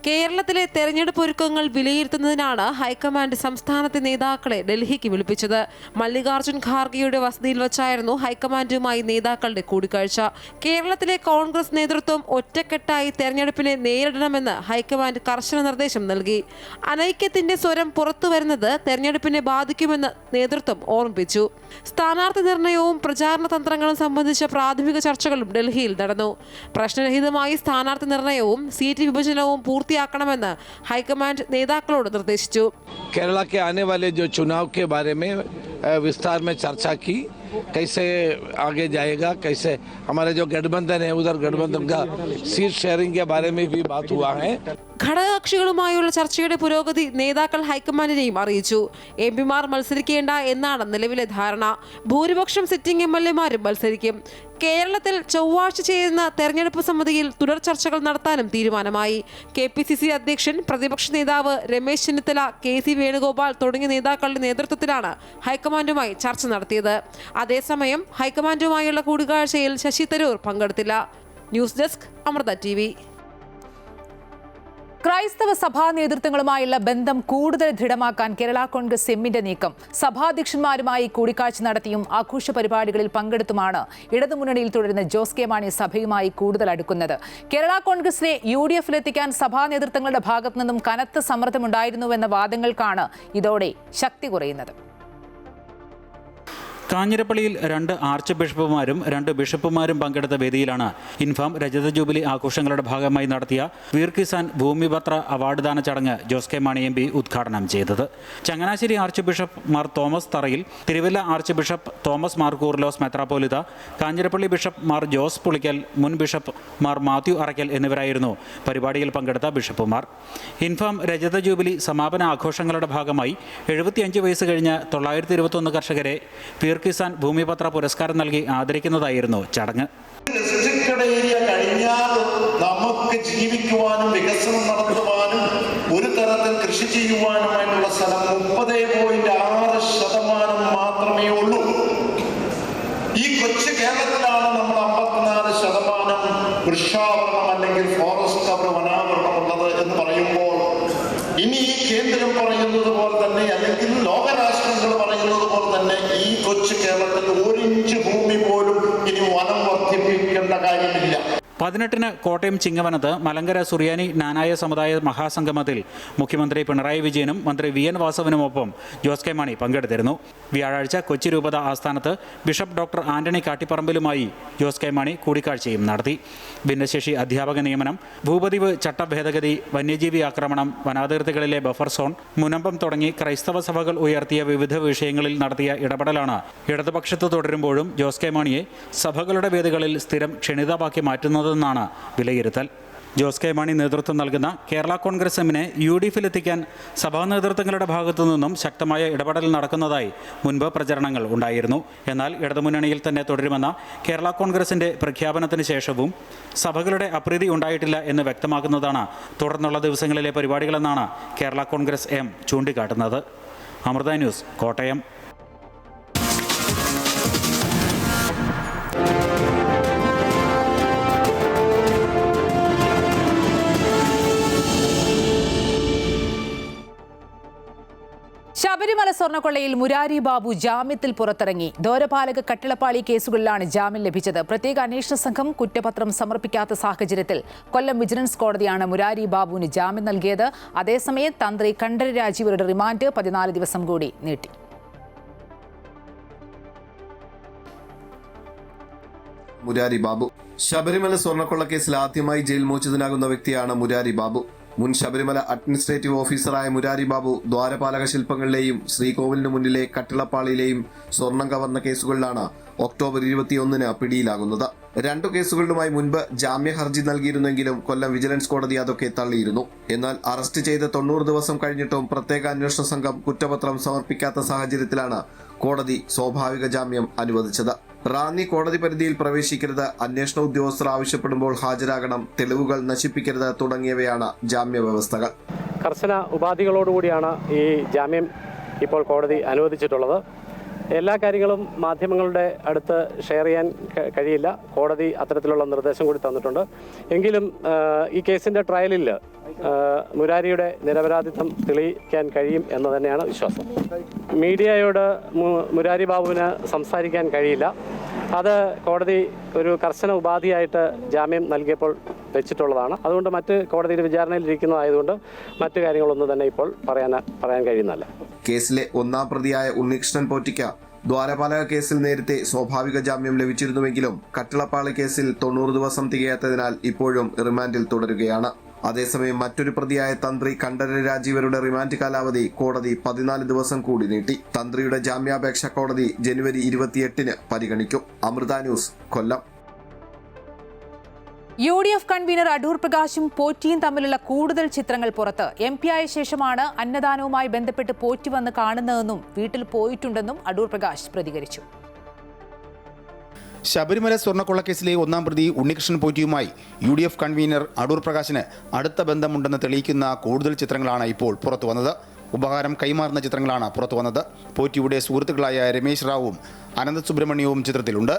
കേരളത്തിലെ തെരഞ്ഞെടുപ്പ് ഒരുക്കങ്ങൾ വിലയിരുത്തുന്നതിനാണ് ഹൈക്കമാൻഡ് സംസ്ഥാനത്തെ നേതാക്കളെ ഡൽഹിക്ക് വിളിപ്പിച്ചത്. മല്ലികാർജ്ജുൻ ഖാർഗെയുടെ വസതിയിൽ വച്ചായിരുന്നു ഹൈക്കമാൻഡുമായി നേതാക്കളുടെ കൂടിക്കാഴ്ച. കേരളത്തിലെ കോൺഗ്രസ് നേതൃത്വം ഒറ്റക്കെട്ടായി തെരഞ്ഞെടുപ്പിനെ നേരിടണമെന്ന് ഹൈക്കമാൻഡ് കർശന നിർദ്ദേശം നൽകി. അനൈക്യത്തിന്റെ സ്വരം പുറത്തുവരുന്നത് തെരഞ്ഞെടുപ്പിനെ ബാധിക്കുമെന്ന് നേതൃത്വം ഓർമ്മിപ്പിച്ചു. സ്ഥാനാർത്ഥി നിർണയവും പ്രചാരണ തന്ത്രങ്ങളും സംബന്ധിച്ച പ്രാഥമിക ചർച്ചകളും ഡൽഹിയിൽ നടന്നു. പ്രശ്നരഹിതമായി സ്ഥാനാർത്ഥി നിർണയവും സീറ്റ് വിഭജനവും പൂർത്തിയാക്കണമെന്ന് ഹൈക്കമാൻഡ് നേതാക്കളോട് നിർദ്ദേശിച്ചു. केरला के आने वाले जो चुनाव के बारे में विस्तार में चर्चा की, कैसे आगे जाएगा, कैसे हमारे जो गठबंधन है उधर गठबंधन का सीट शेयरिंग के बारे में भी बात हुआ है. ഘടകകക്ഷികളുമായുള്ള ചർച്ചയുടെ പുരോഗതി നേതാക്കൾ ഹൈക്കമാൻഡിനെയും അറിയിച്ചു. MP-മാർ മത്സരിക്കേണ്ട എന്നാണ് നിലവിലെ ധാരണ. ഭൂരിപക്ഷം സിറ്റിംഗ് MLA-മാരും മത്സരിക്കും. കേരളത്തിൽ ചൊവ്വാഴ്ച ചേരുന്ന തെരഞ്ഞെടുപ്പ് സമിതിയിൽ തുടർ ചർച്ചകൾ നടത്താനും തീരുമാനമായി. KPCC അധ്യക്ഷൻ, പ്രതിപക്ഷ നേതാവ് രമേശ് ചെന്നിത്തല, KC വേണുഗോപാൽ തുടങ്ങിയ നേതാക്കളുടെ നേതൃത്വത്തിലാണ് ഹൈക്കമാൻഡുമായി ചർച്ച നടത്തിയത്. അതേസമയം ഹൈക്കമാൻഡുമായുള്ള കൂടിക്കാഴ്ചയിൽ ശശി തരൂർ പങ്കെടുത്തില്ല. News desk Amrita TV. ക്രൈസ്തവ സഭാ നേതൃത്വങ്ങളുമായുള്ള ബന്ധം കൂടുതൽ ദൃഢമാക്കാൻ കേരള കോൺഗ്രസ് എമ്മിന്റെ നീക്കം. സഭാധ്യക്ഷന്മാരുമായി കൂടിക്കാഴ്ച നടത്തിയും ആഘോഷ പരിപാടികളിൽ പങ്കെടുത്തുമാണ് ഇടതുമുന്നണിയിൽ തുടരുന്ന ജോസ് കെ മാണി സഭയുമായി കൂടുതൽ അടുക്കുന്നത്. കേരള കോൺഗ്രസിനെ UDFിലെത്തിക്കാൻ സഭാ നേതൃത്വങ്ങളുടെ ഭാഗത്തു നിന്നും കനത്ത സമ്മർദ്ദമുണ്ടായിരുന്നുവെന്ന വാദങ്ങൾക്കാണ് ഇതോടെ ശക്തി കുറയുന്നത്. കാഞ്ഞിരപ്പള്ളിയിൽ 2 ആർച്ച് ബിഷപ്പുമാരും 2 ബിഷപ്പുമാരും പങ്കെടുത്ത വേദിയിലാണ് ഇൻഫാം രജത ജൂബിലി ആഘോഷങ്ങളുടെ ഭാഗമായി നടത്തിയ വീർ കിസാൻ ഭൂമിപത്ര അവാർഡ് ദാന ചടങ്ങ് ജോസ് കെ മാണി MP ഉദ്ഘാടനം ചെയ്തത്. Changanassery archbishop Mar Thomas Tharayil, Thiruvalla archbishop Thomas Mar Koorilos മെത്രാപ്പോലിത്ത, കാഞ്ഞിരപ്പള്ളി ബിഷപ്പ് മാർ ജോസ് പുളിക്കൽ, മുൻ ബിഷപ്പ് മാർ മാത്യു അറയ്ക്കൽ എന്നിവരായിരുന്നു പരിപാടിയിൽ പങ്കെടുത്ത ബിഷപ്പുമാർ. ഇൻഫാം രജത ജൂബിലി സമാപന ആഘോഷങ്ങളുടെ ഭാഗമായി 75 വയസ്സ് കഴിഞ്ഞ് 921 കർഷകരെ വീർ കിസാൻ ഭൂമിപത്ര പുരസ്കാരം നൽകി ആദരിക്കുന്നതായിരുന്നു ചടങ്ങ്. നമുക്ക് ജീവിക്കുവാനും വികസനം നടത്തുവാനും ഒരു തരത്തിൽ കൃഷി ചെയ്യുവാനുമായിട്ടുള്ള സ്ഥലം 30 മാത്രം അല്ലെങ്കിൽ ഫോറസ്റ്റ് കവർ വനാവരണമുള്ളത് എന്ന് പറയുമ്പോൾ ഇനി ഈ കേന്ദ്രം പറയുന്നത് പോലെ തന്നെ അല്ലെങ്കിൽ ലോകരാഷ്ട്രങ്ങൾ പറയുന്നത് പോലെ തന്നെ ഈ കൊച്ചു കേരളത്തിൽ 1 ഇഞ്ച് ഭൂമി പോലും ഇനി വനം വർദ്ധിപ്പിക്കേണ്ട കാര്യമില്ല. 18-ന് കോട്ടയം ചിങ്ങവനത്ത് മലങ്കര സുറിയാനി നാനായ സമുദായ മഹാസംഗമത്തിൽ മുഖ്യമന്ത്രി പിണറായി വിജയനും മന്ത്രി വി എൻ വാസവനുമൊപ്പം ജോസ് കെ മാണി പങ്കെടുത്തിരുന്നു. വ്യാഴാഴ്ച കൊച്ചി രൂപത ആസ്ഥാനത്ത് ബിഷപ്പ് ഡോക്ടർ ആന്റണി കാട്ടിപ്പറമ്പിലുമായി ജോസ് കെ മാണി കൂടിക്കാഴ്ചയും നടത്തി. ഭിന്നശേഷി അധ്യാപക നിയമനം, ഭൂപതിവ് ചട്ടഭേദഗതി, വന്യജീവി ആക്രമണം, വനാതിർത്തികളിലെ ബഫർ സോൺ, മുനമ്പം തുടങ്ങി ക്രൈസ്തവ സഭകൾ ഉയർത്തിയ വിവിധ വിഷയങ്ങളിൽ നടത്തിയ ഇടപെടലാണ് ഇടതുപക്ഷത്ത് തുടരുമ്പോഴും ജോസ് കെ മാണിയെ സഭകളുടെ വേദികളിൽ സ്ഥിരം ക്ഷണിതാവാക്കി മാറ്റുന്നതെന്നാണ് വിലയിരുത്തൽ. ജോസ് കെ മാണി നേതൃത്വം നൽകുന്ന കേരള കോൺഗ്രസ് എമ്മിനെ UDFിലെത്തിക്കാൻ സഭാ നേതൃത്വങ്ങളുടെ ഭാഗത്തു നിന്നും ശക്തമായ ഇടപെടൽ നടക്കുന്നതായി മുൻപ് പ്രചരണങ്ങൾ ഉണ്ടായിരുന്നു. എന്നാൽ ഇടതുമുന്നണിയിൽ തന്നെ തുടരുമെന്ന കേരള കോൺഗ്രസിൻ്റെ പ്രഖ്യാപനത്തിന് ശേഷവും സഭകളുടെ അപ്രീതി ഉണ്ടായിട്ടില്ല എന്ന് വ്യക്തമാക്കുന്നതാണ് തുടർന്നുള്ള ദിവസങ്ങളിലെ പരിപാടികളെന്നാണ് കേരള കോൺഗ്രസ് എം ചൂണ്ടിക്കാട്ടുന്നത്. അമൃത ന്യൂസ്, കോട്ടയം. ശബരിമല സ്വർണ്ണക്കൊള്ളയിൽ മുരാരി ബാബു ജാമ്യത്തിൽ പുറത്തിറങ്ങി. ദ്വാരപാലക കട്ടിളപ്പാളി കേസുകളിലാണ് ജാമ്യം ലഭിച്ചത്. പ്രത്യേക അന്വേഷണ സംഘം കുറ്റപത്രം സമർപ്പിക്കാത്ത സാഹചര്യത്തിൽ കൊല്ലം വിജിലൻസ് കോടതിയാണ് മുരാരി ബാബുവിന് ജാമ്യം നൽകിയത്. അതേസമയം തന്ത്രി കണ്ഠരര് രാജീവരുടെ റിമാൻഡ് 14 ദിവസം കൂടി നീട്ടി. മുരാരി ബാബു ശബരിമല സ്വർണ്ണക്കൊള്ള കേസിൽ ആദ്യമായി ജയിൽ മോചിതനാകുന്ന വ്യക്തിയാണ് മുരാരി ബാബു. മുൻ ശബരിമല അഡ്മിനിസ്ട്രേറ്റീവ് ഓഫീസറായ മുരാരി ബാബു ദ്വാരപാലക ശില്പങ്ങളിലെയും ശ്രീകോവിലിന് മുന്നിലെ കട്ടിളപ്പാളിയിലെയും സ്വർണം കവർന്ന കേസുകളിലാണ് ഒക്ടോബർ 21-ന് പിടിയിലാകുന്നത്. 2 കേസുകളിലുമായി മുൻപ് ജാമ്യ ഹർജി നൽകിയിരുന്നെങ്കിലും കൊല്ലം വിജിലൻസ് കോടതി അതൊക്കെ തള്ളിയിരുന്നു. എന്നാൽ അറസ്റ്റ് ചെയ്ത് 90 ദിവസം കഴിഞ്ഞിട്ടും പ്രത്യേക അന്വേഷണ സംഘം കുറ്റപത്രം സമർപ്പിക്കാത്ത സാഹചര്യത്തിലാണ് കോടതി സ്വാഭാവിക ജാമ്യം അനുവദിച്ചത്. റാന്നി കോടതി പരിധിയിൽ പ്രവേശിക്കരുത്, അന്വേഷണ ഉദ്യോഗസ്ഥർ ആവശ്യപ്പെടുമ്പോൾ ഹാജരാകണം, തെളിവുകൾ നശിപ്പിക്കരുത് തുടങ്ങിയവയാണ് ജാമ്യ വ്യവസ്ഥകൾ. കർശന ഉപാധികളോടുകൂടിയാണ് ഈ ജാമ്യം ഇപ്പോൾ കോടതി അനുവദിച്ചിട്ടുള്ളത്. എല്ലാ കാര്യങ്ങളും മാധ്യമങ്ങളുടെ അടുത്ത് ഷെയർ ചെയ്യാൻ കഴിയില്ല. കോടതി അത്തരത്തിലുള്ള നിർദ്ദേശം കൂടി തന്നിട്ടുണ്ട്. എങ്കിലും ഈ കേസിൻ്റെ ട്രയലിൽ മുരാരിയുടെ നിരപരാധിത്വം തെളിയിക്കാൻ കഴിയും എന്ന് തന്നെയാണ് വിശ്വാസം. മീഡിയയോട് മുരാരി ബാബുവിന് സംസാരിക്കാൻ കഴിയില്ല. അത് കോടതി ഒരു കർശന ഉപാധിയായിട്ട് ജാമ്യം നൽകിയപ്പോൾ വെച്ചിട്ടുള്ളതാണ്. അതുകൊണ്ട് മറ്റ് കോടതിയുടെ വിചാരണയിലിരിക്കുന്നതായതുകൊണ്ട് മറ്റു കാര്യങ്ങളൊന്നും തന്നെ ഇപ്പോൾ പറയാൻ കഴിയുന്നതല്ല. കേസിലെ 1-ാം പ്രതിയായ ഉണ്ണികൃഷ്ണൻ പോറ്റിക്ക ദ്വാരപാലക കേസിൽ നേരത്തെ സ്വാഭാവിക ജാമ്യം ലഭിച്ചിരുന്നുവെങ്കിലും കട്ടിളപ്പാളി കേസിൽ 90 ദിവസം തികയാത്തതിനാൽ ഇപ്പോഴും റിമാൻഡിൽ തുടരുകയാണ്. അതേസമയം മറ്റൊരു പ്രതിയായ തന്ത്രി കണ്ഠരര് രാജീവരുടെ റിമാൻഡ് കാലാവധി കോടതി 14 ദിവസം കൂടി നീട്ടി. തന്ത്രിയുടെ ജാമ്യാപേക്ഷ കോടതി ജനുവരി 28-ന് പരിഗണിക്കും. അമൃത ന്യൂസ്, കൊല്ലം. UDF കൺവീനർ അടൂർ പ്രകാശും പോറ്റിയും തമ്മിലുള്ള കൂടുതൽ ചിത്രങ്ങൾ പുറത്ത്. MP ആയ ശേഷമാണ് അന്നദാനവുമായി ബന്ധപ്പെട്ട് പോറ്റി വന്ന് കാണുന്നതെന്നും വീട്ടിൽ പോയിട്ടുണ്ടെന്നും അടൂർ പ്രകാശ് പ്രതികരിച്ചു. ശബരിമല സ്വർണ്ണക്കൊള്ളക്കേസിലെ 1-ാം പ്രതി ഉണ്ണികൃഷ്ണൻ പോറ്റിയുമായി UDF കൺവീനർ അടൂർ പ്രകാശിന് അടുത്ത ബന്ധമുണ്ടെന്ന് തെളിയിക്കുന്ന കൂടുതൽ ചിത്രങ്ങളാണ് ഇപ്പോൾ പുറത്തു വന്നത്. ഉപഹാരം കൈമാറുന്ന ചിത്രങ്ങളാണ് പുറത്തു വന്നത്. പോറ്റിയുടെ സുഹൃത്തുക്കളായ രമേശ് റാവുവും അനന്ത് സുബ്രഹ്മണ്യവും ചിത്രത്തിലുണ്ട്.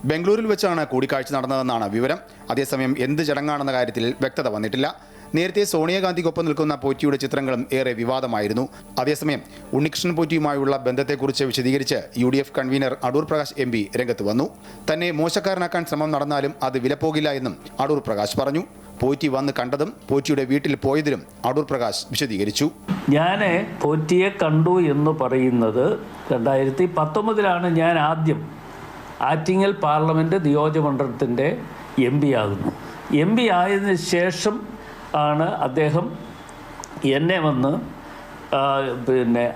ബംഗളൂരിൽ വെച്ചാണ് കൂടിക്കാഴ്ച നടന്നതെന്നാണ് വിവരം. അതേസമയം എന്ത് ചടങ്ങാണെന്ന കാര്യത്തിൽ വ്യക്തത വന്നിട്ടില്ല. നേരത്തെ സോണിയാഗാന്ധിക്കൊപ്പം നിൽക്കുന്ന പോറ്റിയുടെ ചിത്രങ്ങളും ഏറെ വിവാദമായിരുന്നു. അതേസമയം ഉണ്ണികൃഷ്ണൻ പോറ്റിയുമായുള്ള ബന്ധത്തെക്കുറിച്ച് വിശദീകരിച്ച് UDF convener Adoor Prakash MP രംഗത്ത് വന്നു. തന്നെ മോശക്കാരനാക്കാൻ ശ്രമം നടന്നാലും അത് വിലപ്പോകില്ല എന്നും അടൂർ പ്രകാശ് പറഞ്ഞു. പോറ്റി വന്ന് കണ്ടതും പോറ്റിയുടെ വീട്ടിൽ പോയതിലും അടൂർ പ്രകാശ് വിശദീകരിച്ചു. ഞാൻ പോറ്റിയെ കണ്ടു എന്ന് പറയുന്നത് 2019 ഞാൻ ആദ്യം ആറ്റിങ്ങൽ പാർലമെൻറ്റ് നിയോജകമണ്ഡലത്തിൻ്റെ MP ആകുന്നു. MP ആയതിനു ശേഷം ആണ് അദ്ദേഹം എന്നെ വന്ന്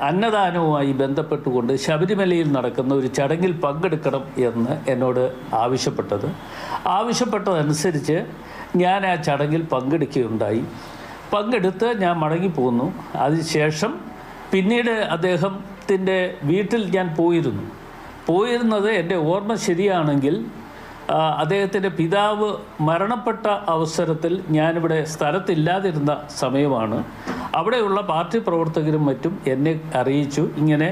അന്നദാനവുമായി ബന്ധപ്പെട്ടുകൊണ്ട് ശബരിമലയിൽ നടക്കുന്ന ഒരു ചടങ്ങിൽ പങ്കെടുക്കണം എന്ന് എന്നോട് ആവശ്യപ്പെട്ടതനുസരിച്ച് ഞാൻ ആ ചടങ്ങിൽ പങ്കെടുക്കുകയുണ്ടായി. പങ്കെടുത്ത് ഞാൻ മടങ്ങിപ്പോന്നു. അതിനുശേഷം പിന്നീട് അദ്ദേഹത്തിൻ്റെ വീട്ടിൽ ഞാൻ പോയിരുന്നത് എൻ്റെ ഓർമ്മ ശരിയാണെങ്കിൽ അദ്ദേഹത്തിൻ്റെ പിതാവ് മരണപ്പെട്ട അവസരത്തിൽ ഞാനിവിടെ സ്ഥലത്തില്ലാതിരുന്ന സമയമാണ്. അവിടെയുള്ള പാർട്ടി പ്രവർത്തകരും മറ്റും എന്നെ അറിയിച്ചു, ഇങ്ങനെ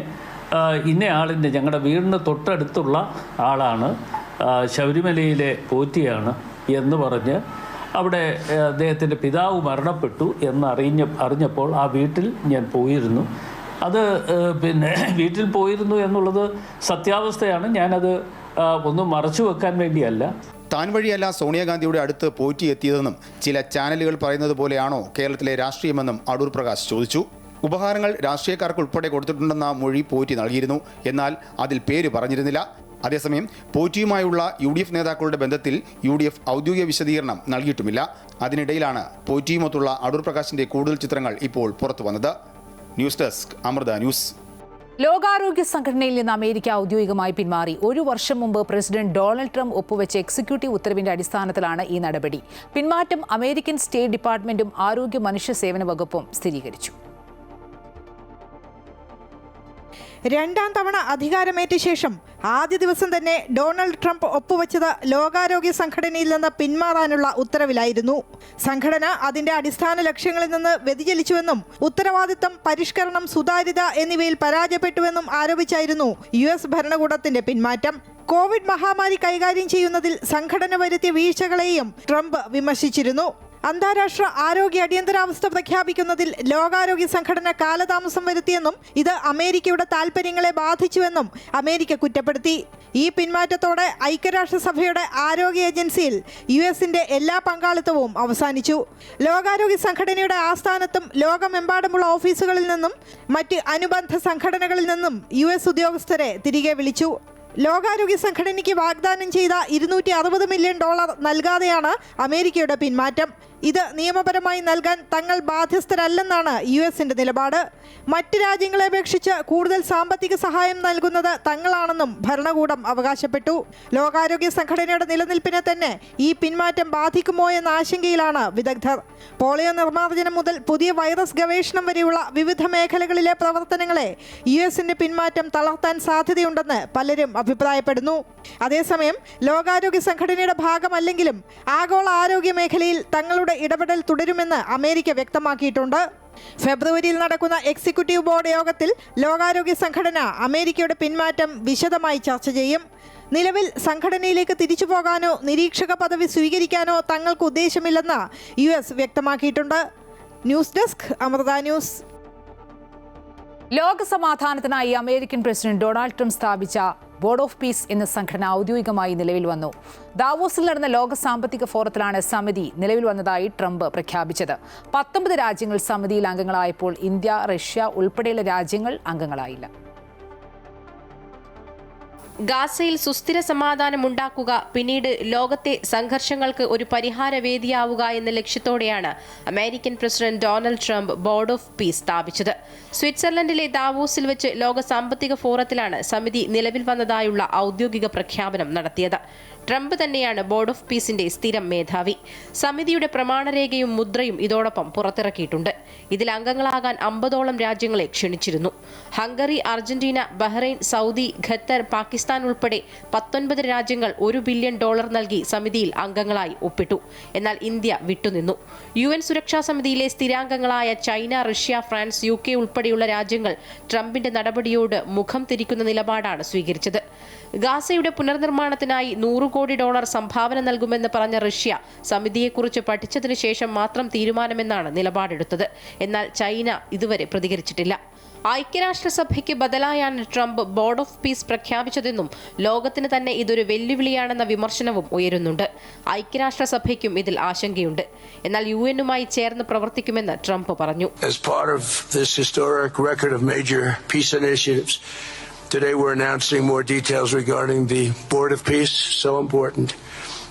ഇന്നയാളിൻ്റെ ഞങ്ങളുടെ വീടിന് തൊട്ടടുത്തുള്ള ആളാണ്, ശബരിമലയിലെ പോറ്റിയാണ് എന്ന് പറഞ്ഞ് അവിടെ അദ്ദേഹത്തിൻ്റെ പിതാവ് മരണപ്പെട്ടു അറിഞ്ഞപ്പോൾ ആ വീട്ടിൽ ഞാൻ പോയിരുന്നു. അത് പിന്നെ വീട്ടിൽ പോയിരുന്നു എന്നുള്ളത് സത്യാവസ്ഥയാണ്. ഞാനത് ഒന്നും മറച്ചു വെക്കാൻ വേണ്ടിയല്ല. താൻ വഴിയല്ല സോണിയാഗാന്ധിയുടെ അടുത്ത് പോറ്റി എത്തിയതെന്നും ചില ചാനലുകൾ പറയുന്നത് പോലെയാണോ കേരളത്തിലെ രാഷ്ട്രീയമെന്നും അടൂർ പ്രകാശ് ചോദിച്ചു. ഉപഹാരങ്ങൾ രാഷ്ട്രീയക്കാർക്ക് ഉൾപ്പെടെ കൊടുത്തിട്ടുണ്ടെന്ന മൊഴി പോറ്റി നൽകിയിരുന്നു. എന്നാൽ അതിൽ പേര് പറഞ്ഞിരുന്നില്ല. അതേസമയം പോറ്റിയുമായുള്ള UDF നേതാക്കളുടെ ബന്ധത്തിൽ UDF ഔദ്യോഗിക വിശദീകരണം നൽകിയിട്ടുമില്ല. അതിനിടയിലാണ് പോറ്റിയുമൊത്തുള്ള അടൂർ പ്രകാശിന്റെ കൂടുതൽ ചിത്രങ്ങൾ ഇപ്പോൾ പുറത്തു വന്നത്. News desk Amrita news. ലോകാരോഗ്യ സംഘടനയിൽ നിന്ന് അമേരിക്ക ഔദ്യോഗികമായി പിന്മാറി. 1 വർഷം മുമ്പ് പ്രസിഡന്റ് ഡൊണാൾഡ് ട്രംപ് ഒപ്പുവെച്ച എക്സിക്യൂട്ടീവ് ഉത്തരവിന്റെ അടിസ്ഥാനത്തിലാണ് ഈ നടപടി. പിന്മാറ്റം അമേരിക്കൻ സ്റ്റേറ്റ് ഡിപ്പാർട്ട്മെന്റും ആരോഗ്യ മനുഷ്യ സേവന വകുപ്പും സ്ഥിരീകരിച്ചു. രണ്ടാം തവണ അധികാരമേറ്റ ശേഷം ആദ്യ ദിവസം തന്നെ ഡൊണാൾഡ് ട്രംപ് ഒപ്പുവെച്ചത് ലോകാരോഗ്യ സംഘടനയിൽ നിന്ന് പിന്മാറാനുള്ള ഉത്തരവിലായിരുന്നു. സംഘടന അതിന്റെ അടിസ്ഥാന ലക്ഷ്യങ്ങളിൽ നിന്ന് വ്യതിചലിച്ചുവെന്നും ഉത്തരവാദിത്തം, പരിഷ്കരണം, സുതാര്യത എന്നിവയിൽ പരാജയപ്പെട്ടുവെന്നും ആരോപിച്ചായിരുന്നു US ഭരണകൂടത്തിന്റെ പിന്മാറ്റം. കോവിഡ് മഹാമാരി കൈകാര്യം ചെയ്യുന്നതിൽ സംഘടന വരുത്തിയ വീഴ്ചകളെയും ട്രംപ് വിമർശിച്ചിരുന്നു. അന്താരാഷ്ട്ര ആരോഗ്യ അടിയന്തരാവസ്ഥ പ്രഖ്യാപിക്കുന്നതിൽ ലോകാരോഗ്യ സംഘടന കാലതാമസം വരുത്തിയെന്നും ഇത് അമേരിക്കയുടെ താൽപര്യങ്ങളെ ബാധിച്ചുവെന്നും അമേരിക്ക കുറ്റപ്പെടുത്തി. ഈ പിന്മാറ്റത്തോടെ ഐക്യരാഷ്ട്രസഭയുടെ ആരോഗ്യ ഏജൻസിയിൽ US-ന്റെ എല്ലാ പങ്കാളിത്തവും അവസാനിച്ചു. ലോകാരോഗ്യ സംഘടനയുടെ ആസ്ഥാനത്തും ലോകമെമ്പാടുമുള്ള ഓഫീസുകളിൽ നിന്നും മറ്റ് അനുബന്ധ സംഘടനകളിൽ നിന്നും US ഉദ്യോഗസ്ഥരെ തിരികെ വിളിച്ചു. ലോകാരോഗ്യ സംഘടനയ്ക്ക് വാഗ്ദാനം ചെയ്ത $260 മില്യൺ നൽകാതെയാണ് അമേരിക്കയുടെ പിന്മാറ്റം. ഇത് നിയമപരമായി നൽകാൻ തങ്ങൾ ബാധ്യസ്ഥരല്ലെന്നാണ് US-ന്റെ നിലപാട്. മറ്റ് രാജ്യങ്ങളെ അപേക്ഷിച്ച് കൂടുതൽ സാമ്പത്തിക സഹായം നൽകുന്നത് തങ്ങളാണെന്നും ഭരണകൂടം അവകാശപ്പെട്ടു. ലോകാരോഗ്യ സംഘടനയുടെ നിലനിൽപ്പിനെ തന്നെ ഈ പിന്മാറ്റം ബാധിക്കുമോ എന്ന ആശങ്കയിലാണ് വിദഗ്ധർ. പോളിയോ നിർമ്മാർജ്ജനം മുതൽ പുതിയ വൈറസ് ഗവേഷണം വരെയുള്ള വിവിധ മേഖലകളിലെ പ്രവർത്തനങ്ങളെ US-ന്റെ പിന്മാറ്റം തളർത്താൻ സാധ്യതയുണ്ടെന്ന് പലരും അഭിപ്രായപ്പെടുന്നു. അതേസമയം ലോകാരോഗ്യ സംഘടനയുടെ ഭാഗമല്ലെങ്കിലും ആഗോള ആരോഗ്യ മേഖലയിൽ തങ്ങളുടെ ഇടപെടൽ തുടരുമെന്ന് അമേരിക്ക വ്യക്തമാക്കിയിട്ടുണ്ട്. ഫെബ്രുവരിയിൽ നടക്കുന്ന എക്സിക്യൂട്ടീവ് ബോർഡ് യോഗത്തിൽ ലോകാരോഗ്യ സംഘടന അമേരിക്കയുടെ പിന്മാറ്റം വിശദമായി ചർച്ച ചെയ്യും. നിലവിൽ സംഘടനയിലേക്ക് തിരിച്ചു പോകാനോ നിരീക്ഷക പദവി സ്വീകരിക്കാനോ തങ്ങൾക്ക് ഉദ്ദേശമില്ലെന്ന് US വ്യക്തമാക്കിയിട്ടുണ്ട്. News desk Amrita news. ലോകസമാധാനത്തിനായി അമേരിക്കൻ പ്രസിഡന്റ് ഡൊണാൾഡ് ട്രംപ് സ്ഥാപിച്ച ബോർഡ് ഓഫ് പീസ് എന്ന സംഘടന ഔദ്യോഗികമായി നിലവിൽ വന്നു. ദാവോസിൽ നടന്ന ലോക സാമ്പത്തിക ഫോറത്തിലാണ് സമിതി നിലവിൽ വന്നതായി ട്രംപ് പ്രഖ്യാപിച്ചത്. 19 രാജ്യങ്ങൾ സമിതിയിൽ അംഗങ്ങളായപ്പോൾ ഇന്ത്യ, റഷ്യ ഉൾപ്പെടെയുള്ള രാജ്യങ്ങൾ അംഗങ്ങളായില്ല. ഗാസയിൽ സുസ്ഥിര സമാധാനം ഉണ്ടാക്കുക, പിന്നീട് ലോകത്തെ സംഘർഷങ്ങൾക്ക് ഒരു പരിഹാരവേദിയാവുക എന്ന ലക്ഷ്യത്തോടെയാണ് American president Donald Trump board of peace സ്ഥാപിച്ചത്. സ്വിറ്റ്സർലൻഡിലെ ദാവോസിൽ വെച്ച് ലോക സാമ്പത്തിക ഫോറത്തിലാണ് സമിതി നിലവിൽ വന്നതായുള്ള ഔദ്യോഗിക പ്രഖ്യാപനം നടത്തിയത്. ട്രംപ് തന്നെയാണ് ബോർഡ് ഓഫ് പീസിന്റെ സ്ഥിരം മേധാവി. സമിതിയുടെ പ്രമാണരേഖയും മുദ്രയും ഇതോടൊപ്പം പുറത്തിറക്കിയിട്ടുണ്ട്. ഇതിൽ അംഗങ്ങളാകാൻ 50ഓളം രാജ്യങ്ങളെ ക്ഷണിച്ചിരുന്നു. Hungary, Argentina, Bahrain, Saudi, Qatar, Pakistan ഉൾപ്പെടെ 19 രാജ്യങ്ങൾ $1 ബില്യൺ നൽകി സമിതിയിൽ അംഗങ്ങളായി ഒപ്പിട്ടു. എന്നാൽ ഇന്ത്യ വിട്ടുനിന്നു. UN സുരക്ഷാ സമിതിയിലെ സ്ഥിരാംഗങ്ങളായ ചൈന, റഷ്യ, ഫ്രാൻസ്, UK ഉൾപ്പെടെയുള്ള രാജ്യങ്ങൾ ട്രംപിന്റെ നടപടിയോട് മുഖം തിരിക്കുന്ന നിലപാടാണ് സ്വീകരിച്ചത്. ഗാസയുടെ പുനർനിർമ്മാണത്തിനായി $100 കോടി സംഭാവന നൽകുമെന്ന് പറഞ്ഞ റഷ്യ സമിതിയെക്കുറിച്ച് പഠിച്ചതിനു ശേഷം മാത്രം തീരുമാനമെന്നാണ് നിലപാടെടുത്തത്. എന്നാൽ ചൈന ഇതുവരെ പ്രതികരിച്ചിട്ടില്ല. ഐക്യരാഷ്ട്രസഭയ്ക്ക് ബദലായാണ് ട്രംപ് ബോർഡ് ഓഫ് പീസ് പ്രഖ്യാപിച്ചതെന്നും ലോകത്തിന് തന്നെ ഇതൊരു വെല്ലുവിളിയാണെന്ന വിമർശനവും ഉയരുന്നുണ്ട്. ഐക്യരാഷ്ട്രസഭയ്ക്കും ഇതിൽ ആശങ്കയുണ്ട്. എന്നാൽ UN-മായി ചേർന്ന് പ്രവർത്തിക്കുമെന്ന് ട്രംപ് പറഞ്ഞു. Today we're announcing more details regarding the Board of Peace, so important.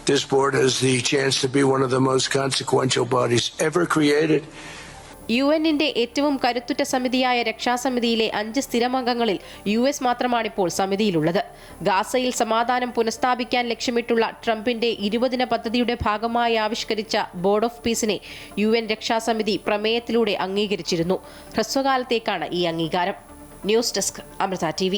This board has the chance to be one of the most consequential bodies ever created. UN-ന്റെ ഏറ്റവും കരുത്തുറ്റ സമിതിയായ രക്ഷാസമിതിയിലെ 5 സ്ഥിരമംഗങ്ങളിൽ US മാത്രമാണിപ്പോൾ സമിതിയിലുള്ളത്. ഗാസയിൽ സമാധാനം പുനഃസ്ഥാപിക്കാൻ ലക്ഷ്യമിട്ടുള്ള ട്രംപിന്റെ 20 ദിന പദ്ധതിയുടെ ഭാഗമായി ആവിഷ്കരിച്ച ബോർഡ് ഓഫ് പീസിനെ UN രക്ഷാസമിതി പ്രമേയത്തിലൂടെ അംഗീകരിച്ചിരുന്നു. ഹ്രസ്വകാലത്തേക്കാണ് ഈ അംഗീകാരം. News desk Amrita TV.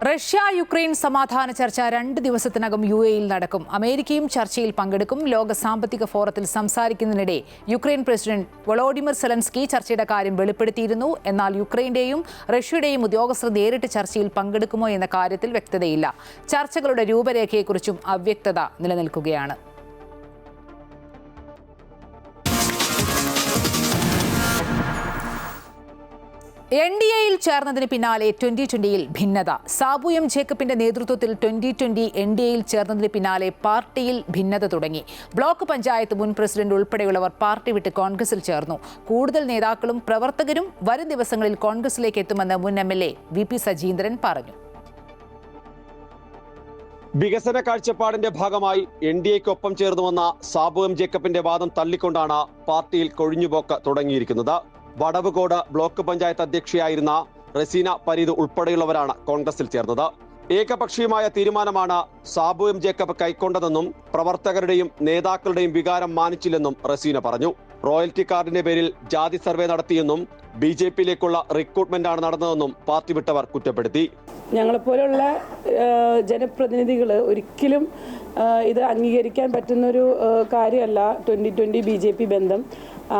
Russia Ukraine സമാധാന ചർച്ച 2 ദിവസത്തിനകം UAE-യിൽ നടക്കും. അമേരിക്കയും ചർച്ചയിൽ പങ്കെടുക്കും. ലോക സാമ്പത്തിക ഫോറത്തിൽ സംസാരിക്കുന്നതിനിടെ യുക്രൈൻ പ്രസിഡന്റ് വൊളോഡിമിർ സെലൻസ്കി ചർച്ചയുടെ കാര്യം വെളിപ്പെടുത്തിയിരുന്നു. എന്നാൽ യുക്രൈന്റെയും റഷ്യയുടെയും ഉദ്യോഗസ്ഥർ നേരിട്ട് ചർച്ചയിൽ പങ്കെടുക്കുമോ എന്ന കാര്യത്തിൽ വ്യക്തതയില്ല. ചർച്ചകളുടെ രൂപരേഖയെക്കുറിച്ചും അവ്യക്തത നിലനിൽക്കുകയാണ്. NDAയിൽ ചേർന്നതിന് പിന്നാലെ 2020-ൽ ഭിന്നത. സാബു എം ജേക്കബിന്റെ നേതൃത്വത്തിൽ 2020 NDAയിൽ ചേർന്നതിന് പിന്നാലെ പാർട്ടിയിൽ ഭിന്നത തുടങ്ങി. ബ്ലോക്ക് പഞ്ചായത്ത് മുൻ പ്രസിഡന്റ് ഉൾപ്പെടെയുള്ളവർ പാർട്ടി വിട്ട് കോൺഗ്രസിൽ ചേർന്നു. കൂടുതൽ നേതാക്കളും പ്രവർത്തകരും വരും ദിവസങ്ങളിൽ കോൺഗ്രസിലേക്ക് എത്തുമെന്ന് മുൻ MLA VP സജീന്ദ്രൻ പറഞ്ഞു. വികസന കാഴ്ചപ്പാടിന്റെ ഭാഗമായി NDAയ്ക്കൊപ്പം ചേർന്നുവന്ന സാബു എം ജേക്കബിന്റെ വാദം തള്ളിക്കൊണ്ടാണ് പാർട്ടിയിൽ കൊഴിഞ്ഞുപോക്ക് തുടങ്ങിയിരിക്കുന്നത്. വടവുകോട് ബ്ലോക്ക് പഞ്ചായത്ത് അധ്യക്ഷയായിരുന്ന റസീന പരീദ് ഉൾപ്പെടെയുള്ളവരാണ് കോൺഗ്രസിൽ ചേർന്നത്. ഏകപക്ഷീയമായ തീരുമാനമാണ് സാബു എം ജേക്കബ് കൈക്കൊണ്ടതെന്നും പ്രവർത്തകരുടെയും നേതാക്കളുടെയും വികാരം മാനിച്ചില്ലെന്നും റസീന പറഞ്ഞു. റോയൽറ്റി കാർഡിന്റെ പേരിൽ ജാതി സർവേ നടത്തിയെന്നും BJPയിലേക്കുള്ള റിക്രൂട്ട്മെന്റാണ് നടന്നതെന്നും പാർട്ടി വിട്ടവർ കുറ്റപ്പെടുത്തി. ഞങ്ങളെപ്പോലുള്ള ജനപ്രതിനിധികൾ ഒരിക്കലും ഇത് അംഗീകരിക്കാൻ പറ്റുന്നൊരു കാര്യമല്ല 2020 BJP ബന്ധം.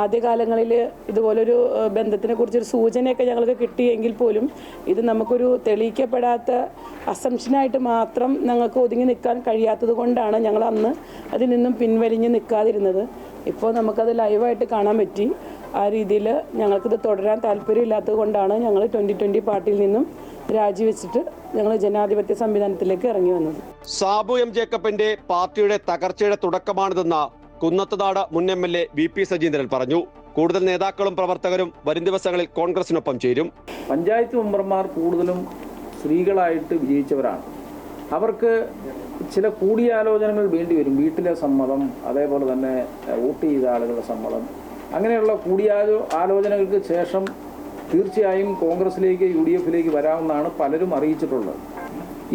ആദ്യകാലങ്ങളിൽ ഇതുപോലൊരു ബന്ധത്തിനെ കുറിച്ചൊരു സൂചനയൊക്കെ ഞങ്ങൾക്ക് കിട്ടിയെങ്കിൽ പോലും ഇത് നമുക്കൊരു തെളിയിക്കപ്പെടാത്ത അസംഷനായിട്ട് മാത്രം ഞങ്ങൾക്ക് ഒതുങ്ങി നിൽക്കാൻ കഴിയാത്തത് കൊണ്ടാണ് ഞങ്ങൾ അന്ന് അതിൽ നിന്നും പിൻവലിഞ്ഞ് നിൽക്കാതിരുന്നത്. ഇപ്പോൾ നമുക്കത് ലൈവായിട്ട് കാണാൻ പറ്റി. ആ രീതിയിൽ ഞങ്ങൾക്കിത് തുടരാൻ താല്പര്യമില്ലാത്തത് കൊണ്ടാണ് ഞങ്ങൾ 2020 പാർട്ടിയിൽ നിന്നും രാജിവെച്ചിട്ട് ഞങ്ങൾ ജനാധിപത്യ സംവിധാനത്തിലേക്ക് ഇറങ്ങി വന്നത്. സാബു എം ജേക്കബിന്റെ പാർട്ടിയുടെ തകർച്ചയുടെ തുടക്കമാണിതെന്ന് കുന്നത്തുനാട് മുൻ MLA VP സജീന്ദ്രൻ പറഞ്ഞു. കൂടുതൽ നേതാക്കളും പ്രവർത്തകരും വരും ദിവസങ്ങളിൽ കോൺഗ്രസിനൊപ്പം ചേരും. പഞ്ചായത്ത് മെമ്പർമാർ കൂടുതലും സ്ത്രീകളായിട്ട് വിജയിച്ചവരാണ്. അവർക്ക് ചില കൂടിയാലോചനകൾ വേണ്ടി വരും. വീട്ടിലെ സമ്മതം, അതേപോലെ തന്നെ വോട്ട് ചെയ്ത ആളുകളുടെ സമ്മതം, അങ്ങനെയുള്ള ആലോചനകൾക്ക് ശേഷം തീർച്ചയായും കോൺഗ്രസിലേക്ക് UDFിലേക്ക് വരാമെന്നാണ് പലരും അറിയിച്ചിട്ടുള്ളത്.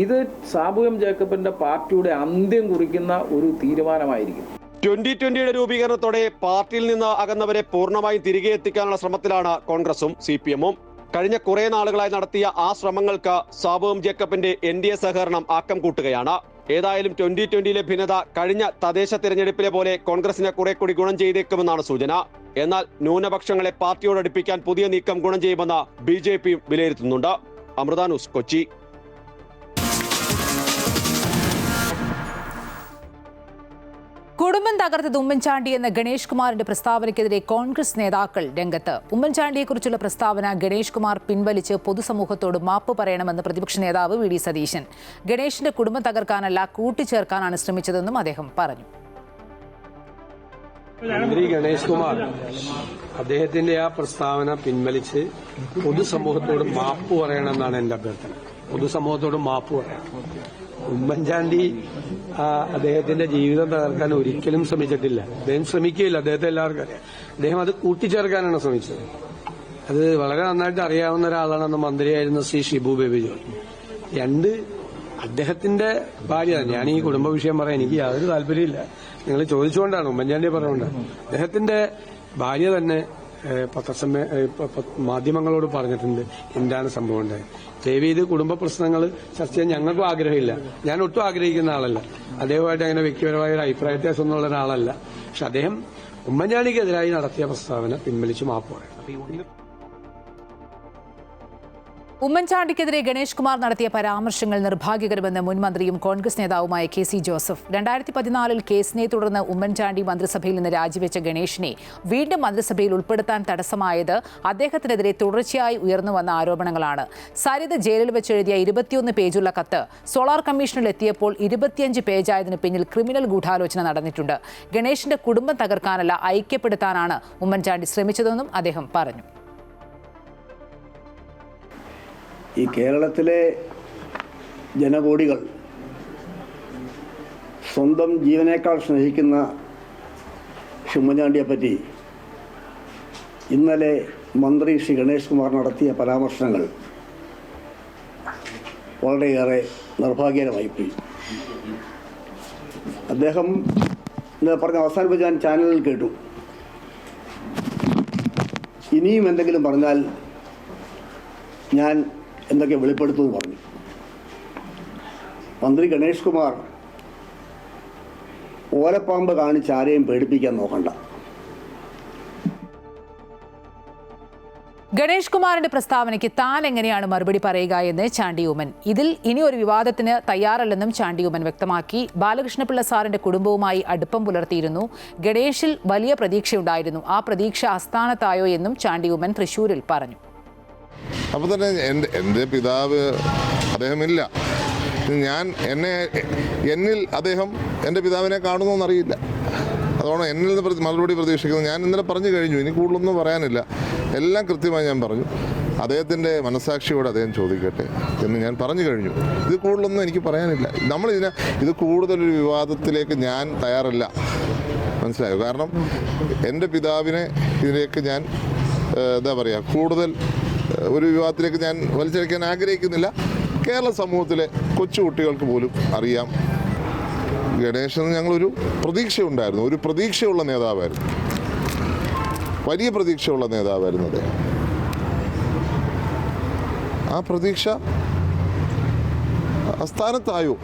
ഇത് സാബു എം ജേക്കബിന്റെ പാർട്ടിയുടെ അന്ത്യം കുറിക്കുന്ന ഒരു തീരുമാനമായിരിക്കും. 2020യുടെ രൂപീകരണത്തോടെ പാർട്ടിയിൽ നിന്ന് അകന്നവരെ പൂർണ്ണമായും തിരികെ എത്തിക്കാനുള്ള ശ്രമത്തിലാണ് കോൺഗ്രസും CPM-ഉം. കഴിഞ്ഞ കുറെ നാളുകളായി നടത്തിയ ആ ശ്രമങ്ങൾക്ക് സാബു എം ജേക്കബിന്റെ NDA സഹകരണം ആക്കം കൂട്ടുകയാണ്. ഏതായാലും 2020യിലെ ഭിന്നത കഴിഞ്ഞ തദ്ദേശ തിരഞ്ഞെടുപ്പിലെ പോലെ കോൺഗ്രസിന് കുറെ കൂടി ഗുണം ചെയ്തേക്കുമെന്നാണ് സൂചന. എന്നാൽ ന്യൂനപക്ഷങ്ങളെ പാർട്ടിയോട് അടുപ്പിക്കാൻ പുതിയ നീക്കം ഗുണം ചെയ്യുമെന്ന് BJPയും വിലയിരുത്തുന്നുണ്ട്. അമൃത ന്യൂസ്, കൊച്ചി. കുടുംബം തകർത്തത് ഉമ്മൻചാണ്ടി എന്ന ഗണേഷ് കുമാറിന്റെ പ്രസ്താവനയ്ക്കെതിരെ കോൺഗ്രസ് നേതാക്കൾ രംഗത്ത്. ഉമ്മൻചാണ്ടിയെക്കുറിച്ചുള്ള പ്രസ്താവന ഗണേഷ് കുമാർ പിൻവലിച്ച് പൊതുസമൂഹത്തോട് മാപ്പ് പറയണമെന്ന് പ്രതിപക്ഷ നേതാവ് VD സതീശൻ. ഗണേഷിന്റെ കുടുംബം തകർക്കാനല്ല കൂട്ടിച്ചേർക്കാനാണ് ശ്രമിച്ചതെന്നും അദ്ദേഹം പറഞ്ഞു. മന്ത്രി ഗണേഷ് കുമാർ അദ്ദേഹത്തിന്റെ ആ പ്രസ്താവന പിൻവലിച്ച് പൊതുസമൂഹത്തോട് മാപ്പ് പറയണമെന്നാണ് എന്റെ അഭ്യർത്ഥന. പൊതുസമൂഹത്തോട് മാപ്പ് പറയണം. ഉമ്മൻചാണ്ടി അദ്ദേഹത്തിന്റെ ജീവിതം തകർക്കാൻ ഒരിക്കലും ശ്രമിച്ചിട്ടില്ല. അദ്ദേഹം ശ്രമിക്കുകയില്ല. അദ്ദേഹത്തെ എല്ലാവർക്കും അറിയാം. അദ്ദേഹം അത് കൂട്ടിച്ചേർക്കാനാണ് ശ്രമിച്ചത്. അത് വളരെ നന്നായിട്ട് അറിയാവുന്ന ഒരാളാണ് അന്ന് മന്ത്രിയായിരുന്ന ശ്രീ ഷിബു ബേബി ജോൺ. അദ്ദേഹത്തിന്റെ ഭാര്യ, ഞാൻ ഈ കുടുംബ വിഷയം പറയാൻ എനിക്ക് യാതൊരു താല്പര്യമില്ല. നിങ്ങൾ ചോദിച്ചുകൊണ്ടാണ്, ഉമ്മൻചാണ്ടിയെ പറഞ്ഞുകൊണ്ടാണ്. അദ്ദേഹത്തിന്റെ ഭാര്യ തന്നെ മാധ്യമങ്ങളോട് പറഞ്ഞിട്ടുണ്ട് എന്താണ് സംഭവം ഉണ്ടായത്. ദയവ് ചെയ്ത് കുടുംബ പ്രശ്നങ്ങൾ ചർച്ച ചെയ്യാൻ ഞങ്ങൾക്കും ആഗ്രഹമില്ല. ഞാൻ ഒട്ടും ആഗ്രഹിക്കുന്ന ആളല്ല. അദ്ദേഹമായിട്ട് അങ്ങനെ വ്യക്തിപരമായ ഒരു അഭിപ്രായ വ്യത്യാസം എന്നുള്ള ഒരാളല്ല. പക്ഷെ അദ്ദേഹം ഉമ്മൻചാണ്ടിക്കെതിരായി നടത്തിയ പ്രസ്താവന പിൻവലിച്ച് മാപ്പ് പറയണം. ഉമ്മൻചാണ്ടിക്കെതിരെ ഗണേഷ് കുമാർ നടത്തിയ പരാമർശങ്ങൾ നിർഭാഗ്യകരമെന്ന് മുൻ മന്ത്രിയും കോൺഗ്രസ് നേതാവുമായ KC ജോസഫ്. 2014 കേസിനെ തുടർന്ന് ഉമ്മൻചാണ്ടി മന്ത്രിസഭയിൽ നിന്ന് രാജിവെച്ച ഗണേഷിനെ വീണ്ടും മന്ത്രിസഭയിൽ ഉൾപ്പെടുത്താൻ തടസ്സമായത് അദ്ദേഹത്തിനെതിരെ തുടർച്ചയായി ഉയർന്നു വന്ന ആരോപണങ്ങളാണ്. സരിത ജയിലിൽ വെച്ചെഴുതിയ 21 പേജുള്ള കത്ത് സോളാർ കമ്മീഷനിൽ എത്തിയപ്പോൾ 25 പേജായതിനു പിന്നിൽ ക്രിമിനൽ ഗൂഢാലോചന നടന്നിട്ടുണ്ട്. ഗണേഷിന്റെ കുടുംബം തകർക്കാനല്ല, ഐക്യപ്പെടുത്താനാണ് ഉമ്മൻചാണ്ടി ശ്രമിച്ചതെന്നും അദ്ദേഹം പറഞ്ഞു. ഈ കേരളത്തിലെ ജനകോടികൾ സ്വന്തം ജീവനേക്കാൾ സ്നേഹിക്കുന്ന ഉമ്മൻചാണ്ടിയെ പറ്റി ഇന്നലെ മന്ത്രി ശ്രീ ഗണേഷ് കുമാർ നടത്തിയ പരാമർശങ്ങൾ വളരെയേറെ നിർഭാഗ്യകരമായിപ്പോയി. അദ്ദേഹം പറഞ്ഞ അവസാനിപ്പിച്ച് ഞാൻ ചാനലിൽ കേട്ടു, ഇനിയും എന്തെങ്കിലും പറഞ്ഞാൽ ഞാൻ എന്തൊക്കെ വെളിപ്പെടുത്തുമെന്ന് പറഞ്ഞു. മന്ത്രി ഗണേഷ് കുമാർ ഓലപ്പാമ്പ് കാണിച്ച് ആരെയും പേടിപ്പിക്കാൻ നോക്കണ്ട. ഗണേഷ് കുമാറിന്റെ പ്രസ്താവനയ്ക്ക് താൻ എങ്ങനെയാണ് മറുപടി പറയുക എന്ന് ചാണ്ടി ഉമ്മൻ. ഇതിൽ ഇനി ഒരു വിവാദത്തിന് തയ്യാറല്ലെന്നും ചാണ്ടി ഉമ്മൻ വ്യക്തമാക്കി. ബാലകൃഷ്ണപിള്ള സാറിന്റെ കുടുംബവുമായി അടുപ്പം പുലർത്തിയിരുന്നു. ഗണേഷിൽ വലിയ പ്രതീക്ഷയുണ്ടായിരുന്നു. ആ പ്രതീക്ഷ അസ്ഥാനത്തായോ എന്നും ചാണ്ടി ഉമ്മൻ തൃശൂരിൽ പറഞ്ഞു. അപ്പോൾ തന്നെ എൻ്റെ പിതാവ് അദ്ദേഹമില്ല. എന്നിൽ അദ്ദേഹം എൻ്റെ പിതാവിനെ കാണുന്നോന്നറിയില്ല. അതുകൊണ്ട് എന്നിൽ നിന്ന് മറുപടി പ്രതീക്ഷിക്കുന്നത് ഞാൻ ഇന്നലെ പറഞ്ഞു കഴിഞ്ഞു. ഇനി കൂടുതലൊന്നും പറയാനില്ല. എല്ലാം കൃത്യമായി ഞാൻ പറഞ്ഞു. അദ്ദേഹത്തിൻ്റെ മനസാക്ഷിയോട് അദ്ദേഹം ചോദിക്കട്ടെ എന്ന് ഞാൻ പറഞ്ഞു കഴിഞ്ഞു. ഇത് കൂടുതലൊന്നും എനിക്ക് പറയാനില്ല. ഇത് കൂടുതലൊരു വിവാദത്തിലേക്ക് ഞാൻ തയ്യാറല്ല. മനസ്സിലായോ? കാരണം എൻ്റെ പിതാവിനെ ഇതിലേക്ക് ഞാൻ എന്താ പറയുക, കൂടുതൽ ഒരു വിവാദത്തിലേക്ക് ഞാൻ വലിച്ചഴിക്കാൻ ആഗ്രഹിക്കുന്നില്ല. കേരള സമൂഹത്തിലെ കൊച്ചുകുട്ടികൾക്ക് പോലും അറിയാം, ഗണേശന് ഞങ്ങളൊരു പ്രതീക്ഷയുണ്ടായിരുന്നു. ഒരു പ്രതീക്ഷയുള്ള നേതാവായിരുന്നു, വലിയ പ്രതീക്ഷയുള്ള നേതാവായിരുന്നു അദ്ദേഹം. ആ പ്രതീക്ഷ അസ്ഥാനത്തായോ